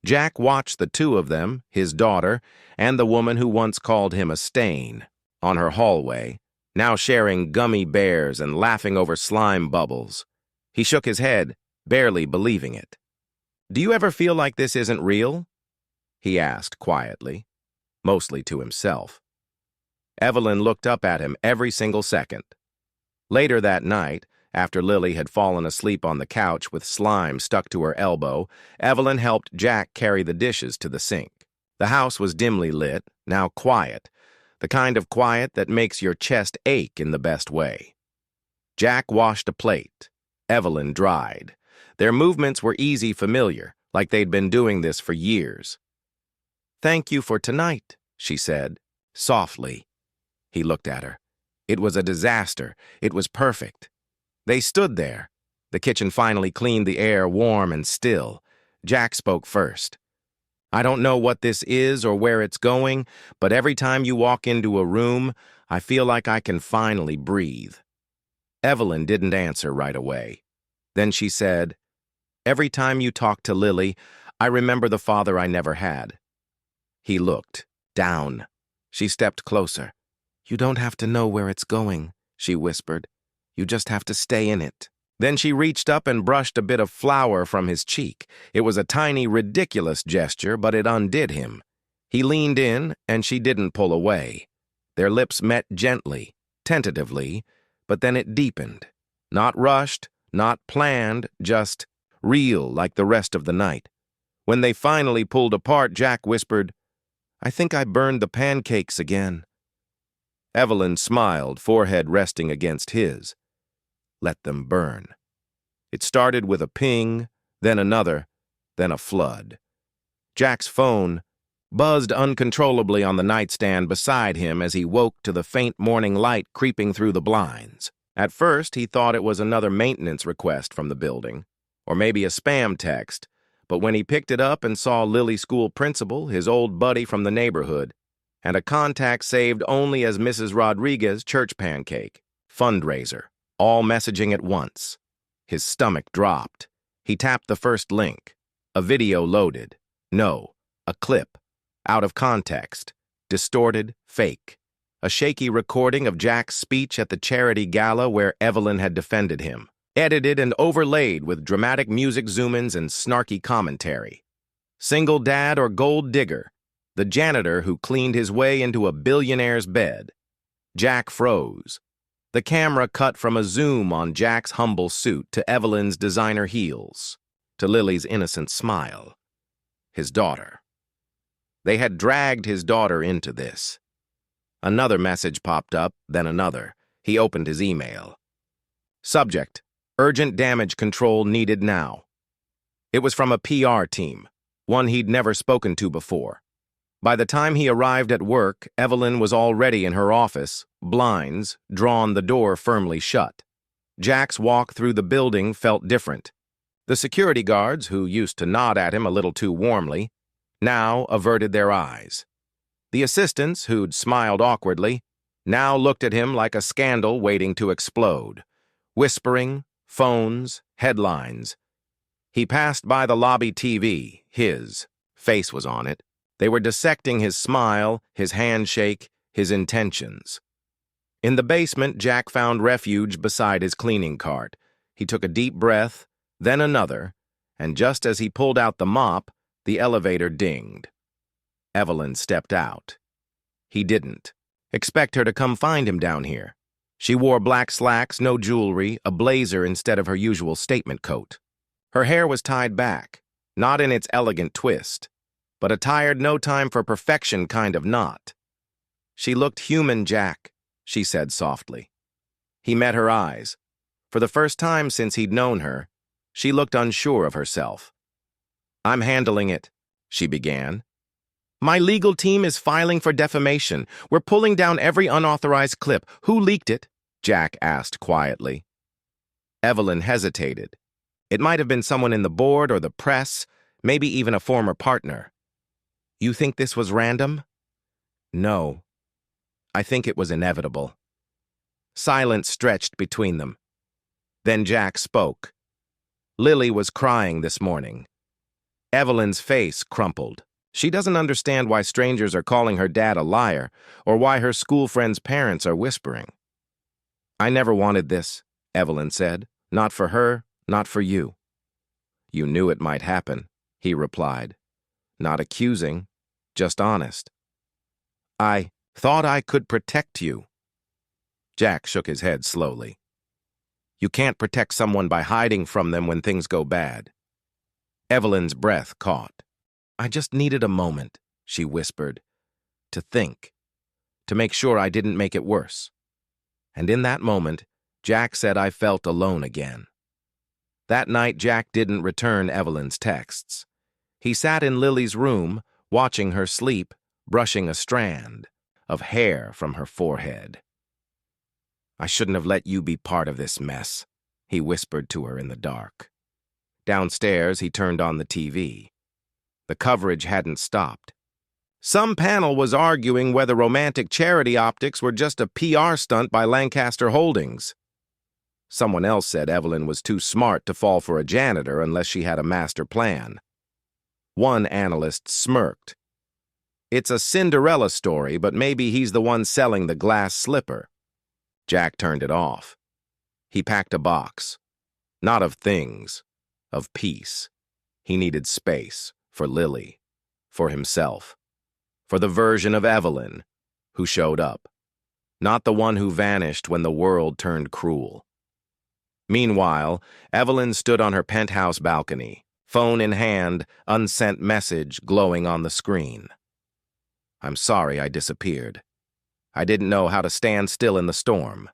Jack watched the two of them, his daughter, and the woman who once called him a stain, on her hallway, now sharing gummy bears and laughing over slime bubbles. He shook his head, barely believing it. Do you ever feel like this isn't real? He asked quietly, mostly to himself. Evelyn looked up at him every single second. Later that night, after Lily had fallen asleep on the couch with slime stuck to her elbow, Evelyn helped Jack carry the dishes to the sink. The house was dimly lit, now quiet, the kind of quiet that makes your chest ache in the best way. Jack washed a plate. Evelyn dried. Their movements were easy, familiar, like they'd been doing this for years. Thank you for tonight, she said, softly. He looked at her. It was a disaster. It was perfect. They stood there. The kitchen finally cleaned the air warm and still. Jack spoke first. I don't know what this is or where it's going, but every time you walk into a room, I feel like I can finally breathe. Evelyn didn't answer right away. Then she said, Every time you talk to Lily, I remember the father I never had. He looked down. She stepped closer. You don't have to know where it's going, she whispered. You just have to stay in it. Then she reached up and brushed a bit of flour from his cheek. It was a tiny, ridiculous gesture, but it undid him. He leaned in, and she didn't pull away. Their lips met gently, tentatively, but then it deepened. Not rushed, not planned, just real like the rest of the night. When they finally pulled apart, Jack whispered, I think I burned the pancakes again. Evelyn smiled, forehead resting against his. Let them burn. It started with a ping, then another, then a flood. Jack's phone buzzed uncontrollably on the nightstand beside him as he woke to the faint morning light creeping through the blinds. At first, he thought it was another maintenance request from the building, or maybe a spam text, but when he picked it up and saw Lily School principal, his old buddy from the neighborhood, and a contact saved only as Mrs. Rodriguez church pancake, fundraiser, all messaging at once. His stomach dropped. He tapped the first link. A video loaded. No, a clip. Out of context. Distorted, fake. A shaky recording of Jack's speech at the charity gala where Evelyn had defended him. edited and overlaid with dramatic music zoom-ins and snarky commentary. Single dad or gold digger, the janitor who cleaned his way into a billionaire's bed. Jack froze. The camera cut from a zoom on Jack's humble suit to Evelyn's designer heels, to Lily's innocent smile. His daughter. They had dragged his daughter into this. Another message popped up, then another. He opened his email. Subject: urgent damage control needed now. It was from a PR team, one he'd never spoken to before. By the time he arrived at work, Evelyn was already in her office, blinds drawn, the door firmly shut. Jack's walk through the building felt different. The security guards, who used to nod at him a little too warmly, now averted their eyes. The assistants, who'd smiled awkwardly, now looked at him like a scandal waiting to explode. Whispering, phones, headlines. He passed by the lobby TV. His face was on it. They were dissecting his smile, his handshake, his intentions. In the basement, Jack found refuge beside his cleaning cart. He took a deep breath, then another, and just as he pulled out the mop, the elevator dinged. Evelyn stepped out. He didn't expect her to come find him down here. She wore black slacks, no jewelry, a blazer instead of her usual statement coat. Her hair was tied back, not in its elegant twist, but a tired, no time for perfection kind of knot. She looked human, Jack, she said softly. He met her eyes. For the first time since he'd known her, she looked unsure of herself. I'm handling it, she began. My legal team is filing for defamation. We're pulling down every unauthorized clip. Who leaked it? Jack asked quietly. Evelyn hesitated. It might have been someone in the board or the press, maybe even a former partner. You think this was random? No. I think it was inevitable. Silence stretched between them. Then Jack spoke. Lily was crying this morning. Evelyn's face crumpled. She doesn't understand why strangers are calling her dad a liar, or why her school friends' parents are whispering. I never wanted this, Evelyn said. Not for her, not for you. You knew it might happen, he replied. Not accusing, just honest. I thought I could protect you. Jack shook his head slowly. You can't protect someone by hiding from them when things go bad. Evelyn's breath caught. I just needed a moment, she whispered, to think, to make sure I didn't make it worse. And in that moment, Jack said I felt alone again. That night, Jack didn't return Evelyn's texts. He sat in Lily's room, watching her sleep, brushing a strand of hair from her forehead. I shouldn't have let you be part of this mess, he whispered to her in the dark. Downstairs, he turned on the TV. The coverage hadn't stopped. Some panel was arguing whether romantic charity optics were just a PR stunt by Lancaster Holdings. Someone else said Evelyn was too smart to fall for a janitor unless she had a master plan. One analyst smirked. It's a Cinderella story, but maybe he's the one selling the glass slipper. Jack turned it off. He packed a box. Not of things, of peace. He needed space for Lily, for himself, for the version of Evelyn who showed up, not the one who vanished when the world turned cruel. Meanwhile, Evelyn stood on her penthouse balcony, phone in hand, unsent message glowing on the screen. I'm sorry I disappeared. I didn't know how to stand still in the storm.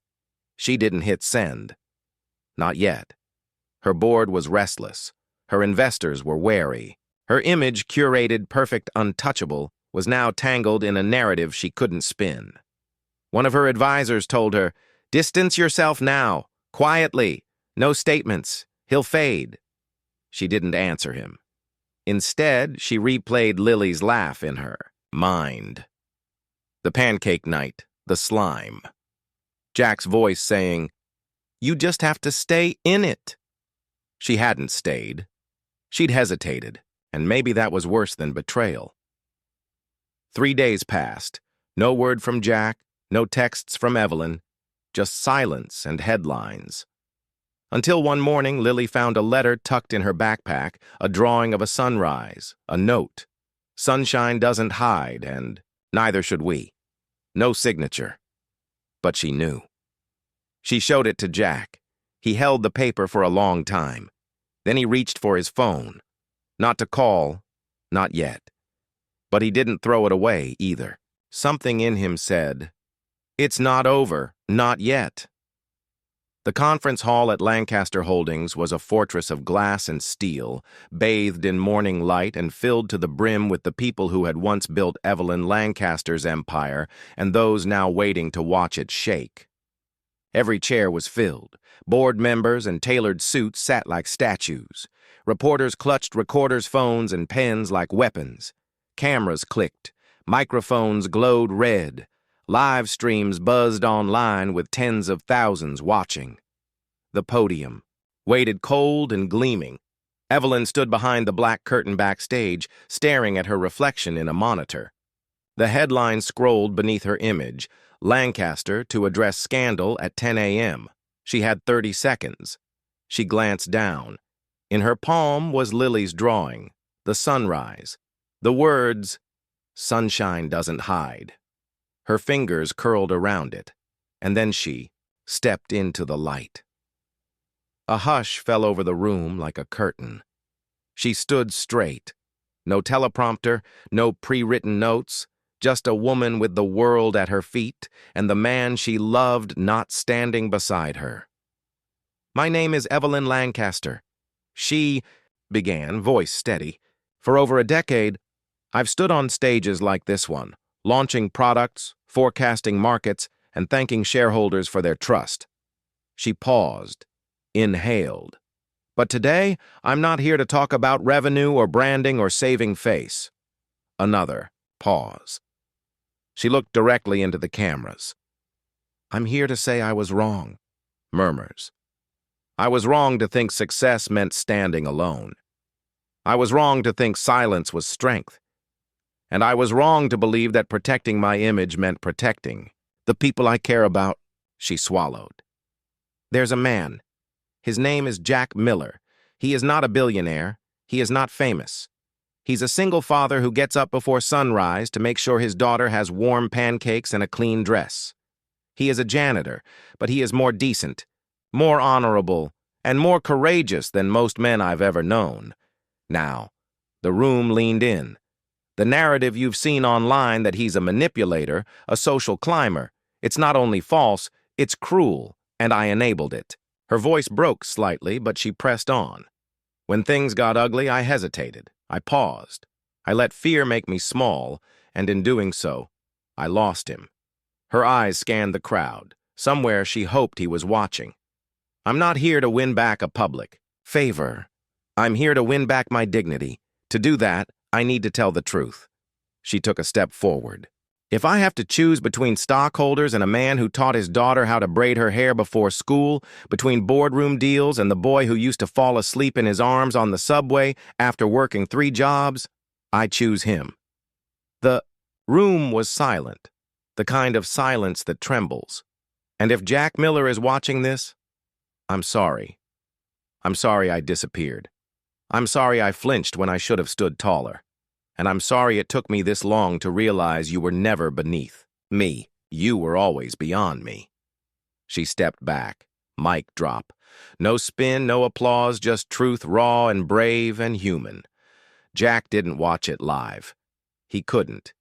She didn't hit send. Not yet. Her board was restless. Her investors were wary. Her image, curated, perfect, untouchable, was now tangled in a narrative she couldn't spin. One of her advisors told her, "Distance yourself now, quietly, no statements, he'll fade." She didn't answer him. Instead, she replayed Lily's laugh in her mind. The pancake night, the slime. Jack's voice saying, "You just have to stay in it." She hadn't stayed. She'd hesitated, and maybe that was worse than betrayal. 3 days passed. No word from Jack, no texts from Evelyn, just silence and headlines. Until one morning, Lily found a letter tucked in her backpack, a drawing of a sunrise, a note. Sunshine doesn't hide, and neither should we. No signature. But she knew. She showed it to Jack. He held the paper for a long time. Then he reached for his phone. Not to call, not yet. But he didn't throw it away either. Something in him said, "It's not over, not yet." The conference hall at Lancaster Holdings was a fortress of glass and steel, bathed in morning light and filled to the brim with the people who had once built Evelyn Lancaster's empire and those now waiting to watch it shake. Every chair was filled. Board members in tailored suits sat like statues. Reporters clutched recorders' phones and pens like weapons. Cameras clicked. Microphones glowed red. Live streams buzzed online with tens of thousands watching. The podium waited cold and gleaming. Evelyn stood behind the black curtain backstage, staring at her reflection in a monitor. The headline scrolled beneath her image, "Lancaster to address scandal at 10 a.m. She had 30 seconds. She glanced down. In her palm was Lily's drawing, the sunrise. The words, "Sunshine doesn't hide." Her fingers curled around it, and then she stepped into the light. A hush fell over the room like a curtain. She stood straight. No teleprompter, no pre-written notes, just a woman with the world at her feet and the man she loved not standing beside her. "My name is Evelyn Lancaster." She began, voice steady. "For over a decade, I've stood on stages like this one, launching products, forecasting markets, and thanking shareholders for their trust." She paused, inhaled. "But today, I'm not here to talk about revenue or branding or saving face." Another pause. She looked directly into the cameras. "I'm here to say I was wrong." Murmurs. "I was wrong to think success meant standing alone. I was wrong to think silence was strength. And I was wrong to believe that protecting my image meant protecting the people I care about." She swallowed. "There's a man. His name is Jack Miller. He is not a billionaire. He is not famous. He's a single father who gets up before sunrise to make sure his daughter has warm pancakes and a clean dress. He is a janitor, but he is more decent, more honorable, and more courageous than most men I've ever known." Now, the room leaned in. "The narrative you've seen online that he's a manipulator, a social climber, it's not only false, it's cruel, and I enabled it." Her voice broke slightly, but she pressed on. "When things got ugly, I hesitated. I paused. I let fear make me small, and in doing so, I lost him." Her eyes scanned the crowd. Somewhere she hoped he was watching. "I'm not here to win back a public favor. I'm here to win back my dignity. To do that, I need to tell the truth." She took a step forward. "If I have to choose between stockholders and a man who taught his daughter how to braid her hair before school, between boardroom deals and the boy who used to fall asleep in his arms on the subway after working 3 jobs, I choose him." The room was silent, the kind of silence that trembles. "And if Jack Miller is watching this, I'm sorry. I'm sorry I disappeared. I'm sorry I flinched when I should have stood taller. And I'm sorry it took me this long to realize you were never beneath me. You were always beyond me." She stepped back. Mic drop. No spin, no applause, just truth raw and brave and human. Jack didn't watch it live. He couldn't.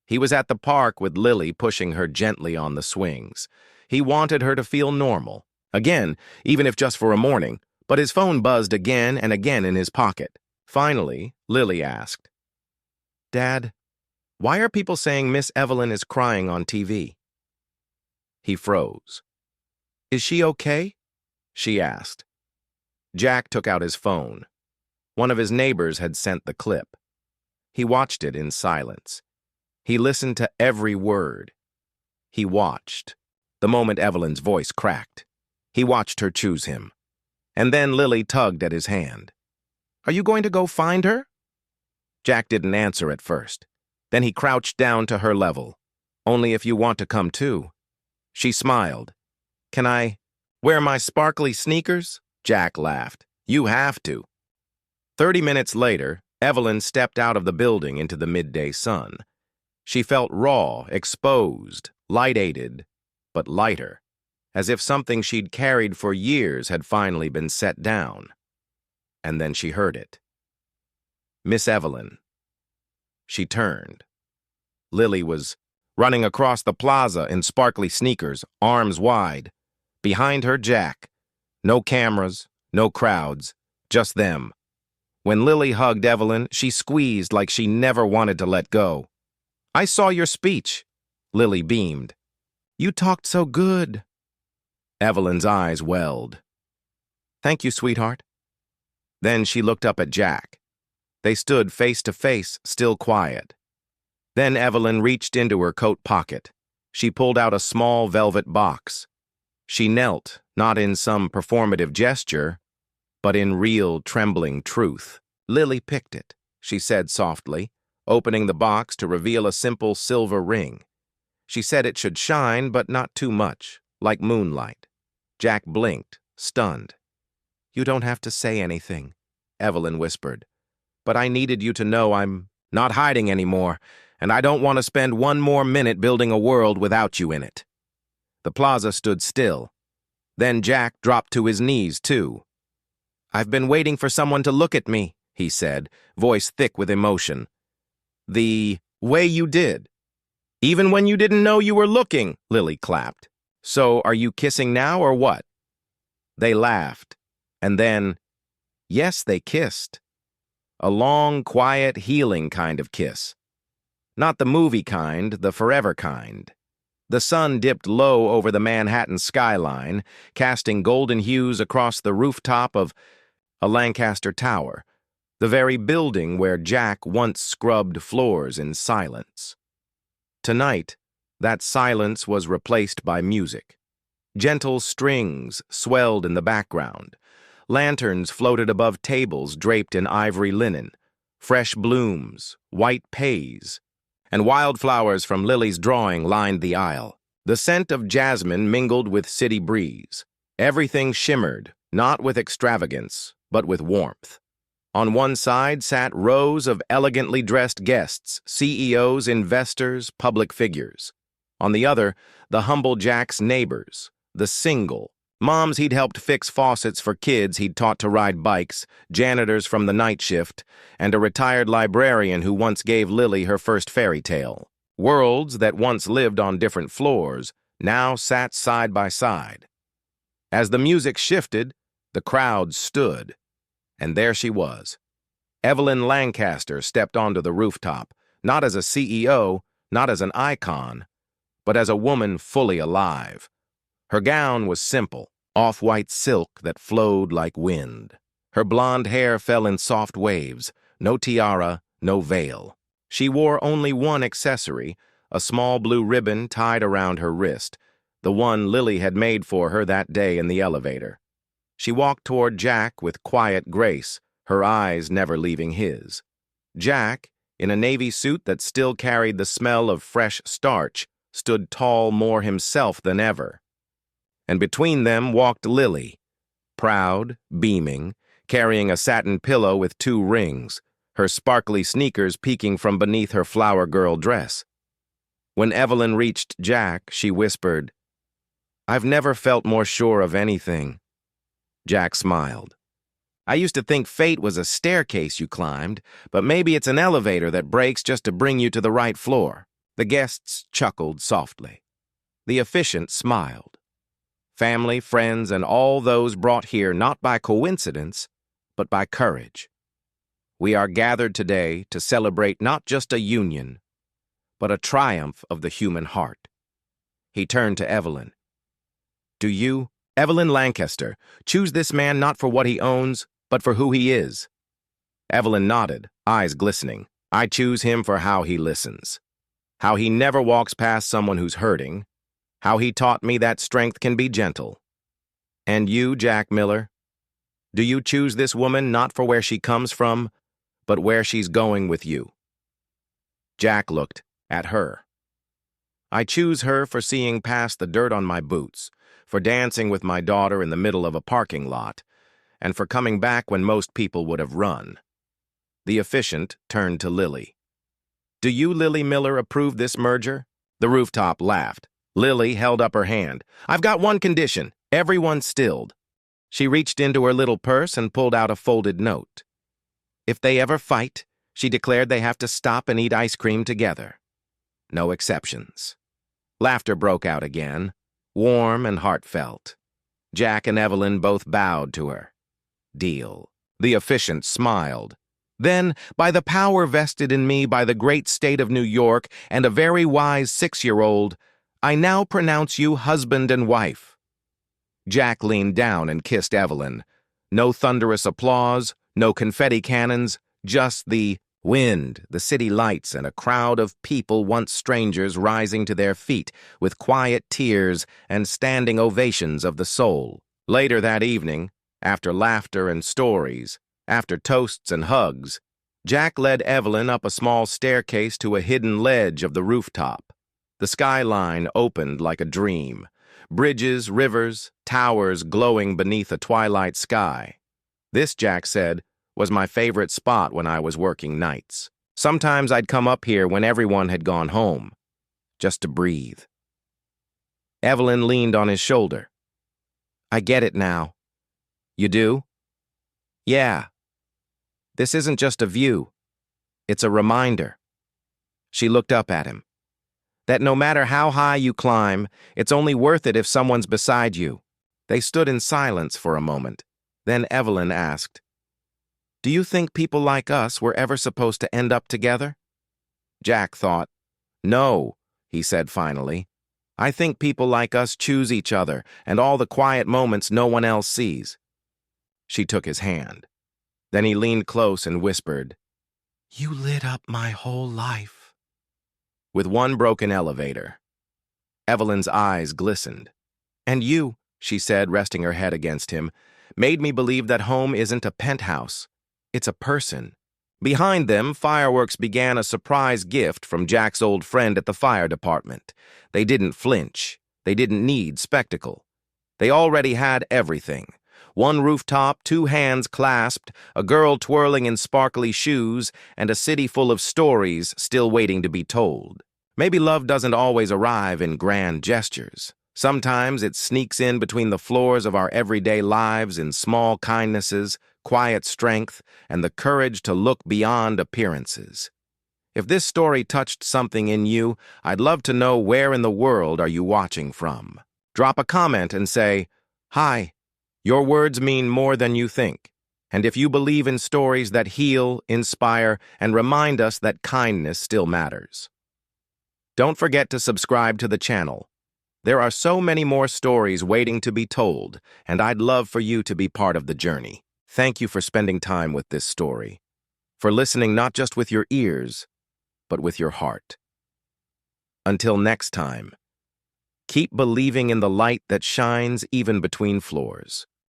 He was at the park with Lily pushing her gently on the swings. He wanted her to feel normal. Again, even if just for a morning. But his phone buzzed again and again in his pocket. Finally, Lily asked, "Dad, why are people saying Miss Evelyn is crying on TV?" He froze. "Is she okay?" she asked. Jack took out his phone. One of his neighbors had sent the clip. He watched it in silence. He listened to every word. He watched. The moment Evelyn's voice cracked, he watched her choose him. And then Lily tugged at his hand. "Are you going to go find her?" Jack didn't answer at first. Then he crouched down to her level. "Only if you want to come too." She smiled. "Can I wear my sparkly sneakers?" Jack laughed. You have to. 30 minutes later, Evelyn stepped out of the building into the midday sun. She felt raw, exposed, light-aided, but lighter, as if something she'd carried for years had finally been set down. And then she heard it. Miss Evelyn. She turned. Lily was running across the plaza in sparkly sneakers, arms wide. Behind her, Jack. No cameras, no crowds, just them. When Lily hugged Evelyn, she squeezed like she never wanted to let go. I saw your speech. Lily beamed. You talked so good. Evelyn's eyes welled. Thank you, sweetheart. Then she looked up at Jack. They stood face to face, still quiet. Then Evelyn reached into her coat pocket. She pulled out a small velvet box. She knelt, not in some performative gesture, but in real, trembling truth. Lily picked it, she said softly, opening the box to reveal a simple silver ring. She said it should shine, but not too much, like moonlight. Jack blinked, stunned. You don't have to say anything, Evelyn whispered. But I needed you to know I'm not hiding anymore, and I don't want to spend one more minute building a world without you in it. The plaza stood still. Then Jack dropped to his knees, too. I've been waiting for someone to look at me, he said, voice thick with emotion. The way you did. Even when you didn't know you were looking, Lily clapped. So are you kissing now or what? They laughed, and then, yes, they kissed. A long, quiet, healing kind of kiss. Not the movie kind, the forever kind. The sun dipped low over the Manhattan skyline, casting golden hues across the rooftop of a Lancaster tower, the very building where Jack once scrubbed floors in silence. Tonight, that silence was replaced by music. Gentle strings swelled in the background. Lanterns floated above tables draped in ivory linen, fresh blooms, white pays, and wildflowers from Lily's drawing lined the aisle. The scent of jasmine mingled with city breeze. Everything shimmered, not with extravagance, but with warmth. On one side sat rows of elegantly dressed guests, CEOs, investors, public figures. On the other, the humble Jack's neighbors, the single, moms he'd helped fix faucets for kids he'd taught to ride bikes, janitors from the night shift, and a retired librarian who once gave Lily her first fairy tale. Worlds that once lived on different floors now sat side by side. As the music shifted, the crowd stood. And there she was. Evelyn Lancaster stepped onto the rooftop, not as a CEO, not as an icon, but as a woman fully alive. Her gown was simple, off-white silk that flowed like wind. Her blonde hair fell in soft waves, no tiara, no veil. She wore only one accessory, a small blue ribbon tied around her wrist, the one Lily had made for her that day in the elevator. She walked toward Jack with quiet grace, her eyes never leaving his. Jack, in a navy suit that still carried the smell of fresh starch, stood tall more himself than ever. And between them walked Lily, proud, beaming, carrying a satin pillow with 2 rings, her sparkly sneakers peeking from beneath her flower girl dress. When Evelyn reached Jack, she whispered, I've never felt more sure of anything. Jack smiled. I used to think fate was a staircase you climbed, but maybe it's an elevator that breaks just to bring you to the right floor. The guests chuckled softly. The officiant smiled. Family, friends, and all those brought here not by coincidence, but by courage. We are gathered today to celebrate not just a union, but a triumph of the human heart. He turned to Evelyn. Do you, Evelyn Lancaster, choose this man not for what he owns, but for who he is? Evelyn nodded, eyes glistening. I choose him for how he listens. How he never walks past someone who's hurting. How he taught me that strength can be gentle. And you, Jack Miller? Do you choose this woman not for where she comes from, but where she's going with you? Jack looked at her. I choose her for seeing past the dirt on my boots, for dancing with my daughter in the middle of a parking lot, and for coming back when most people would have run. The efficient turned to Lily. "Do you, Lily Miller, approve this merger?" The rooftop laughed. Lily held up her hand. "I've got one condition." Everyone stilled. She reached into her little purse and pulled out a folded note. "If they ever fight," she declared, "they have to stop and eat ice cream together. No exceptions." Laughter broke out again, warm and heartfelt. Jack and Evelyn both bowed to her. "Deal." The efficient smiled. "Then, by the power vested in me by the great state of New York and a very wise 6-year-old, I now pronounce you husband and wife." Jack leaned down and kissed Evelyn. No thunderous applause, no confetti cannons, just the wind, the city lights, and a crowd of people once strangers rising to their feet with quiet tears and standing ovations of the soul. Later that evening, after laughter and stories, after toasts and hugs, Jack led Evelyn up a small staircase to a hidden ledge of the rooftop. The skyline opened like a dream. Bridges, rivers, towers glowing beneath a twilight sky. This, Jack said, was my favorite spot when I was working nights. Sometimes I'd come up here when everyone had gone home, just to breathe. Evelyn leaned on his shoulder. "I get it now." "You do?" "Yeah. This isn't just a view. It's a reminder." She looked up at him. "That no matter how high you climb, it's only worth it if someone's beside you." They stood in silence for a moment. Then Evelyn asked, "Do you think people like us were ever supposed to end up together?" Jack thought. "No," he said finally. "I think people like us choose each other and all the quiet moments no one else sees." She took his hand. Then he leaned close and whispered, "You lit up my whole life." With one broken elevator. Evelyn's eyes glistened. "And you," she said, resting her head against him, "made me believe that home isn't a penthouse. It's a person." Behind them, fireworks began a surprise gift from Jack's old friend at the fire department. They didn't flinch. They didn't need spectacle. They already had everything. One rooftop, 2 hands clasped, a girl twirling in sparkly shoes, and a city full of stories still waiting to be told. Maybe love doesn't always arrive in grand gestures. Sometimes it sneaks in between the floors of our everyday lives in small kindnesses, quiet strength, and the courage to look beyond appearances. If this story touched something in you, I'd love to know where in the world are you watching from. Drop a comment and say, "Hi, your words mean more than you think." And if you believe in stories that heal, inspire, and remind us that kindness still matters. Don't forget to subscribe to the channel. There are so many more stories waiting to be told, and I'd love for you to be part of the journey. Thank you for spending time with this story, for listening not just with your ears, but with your heart. Until next time, keep believing in the light that shines even between floors.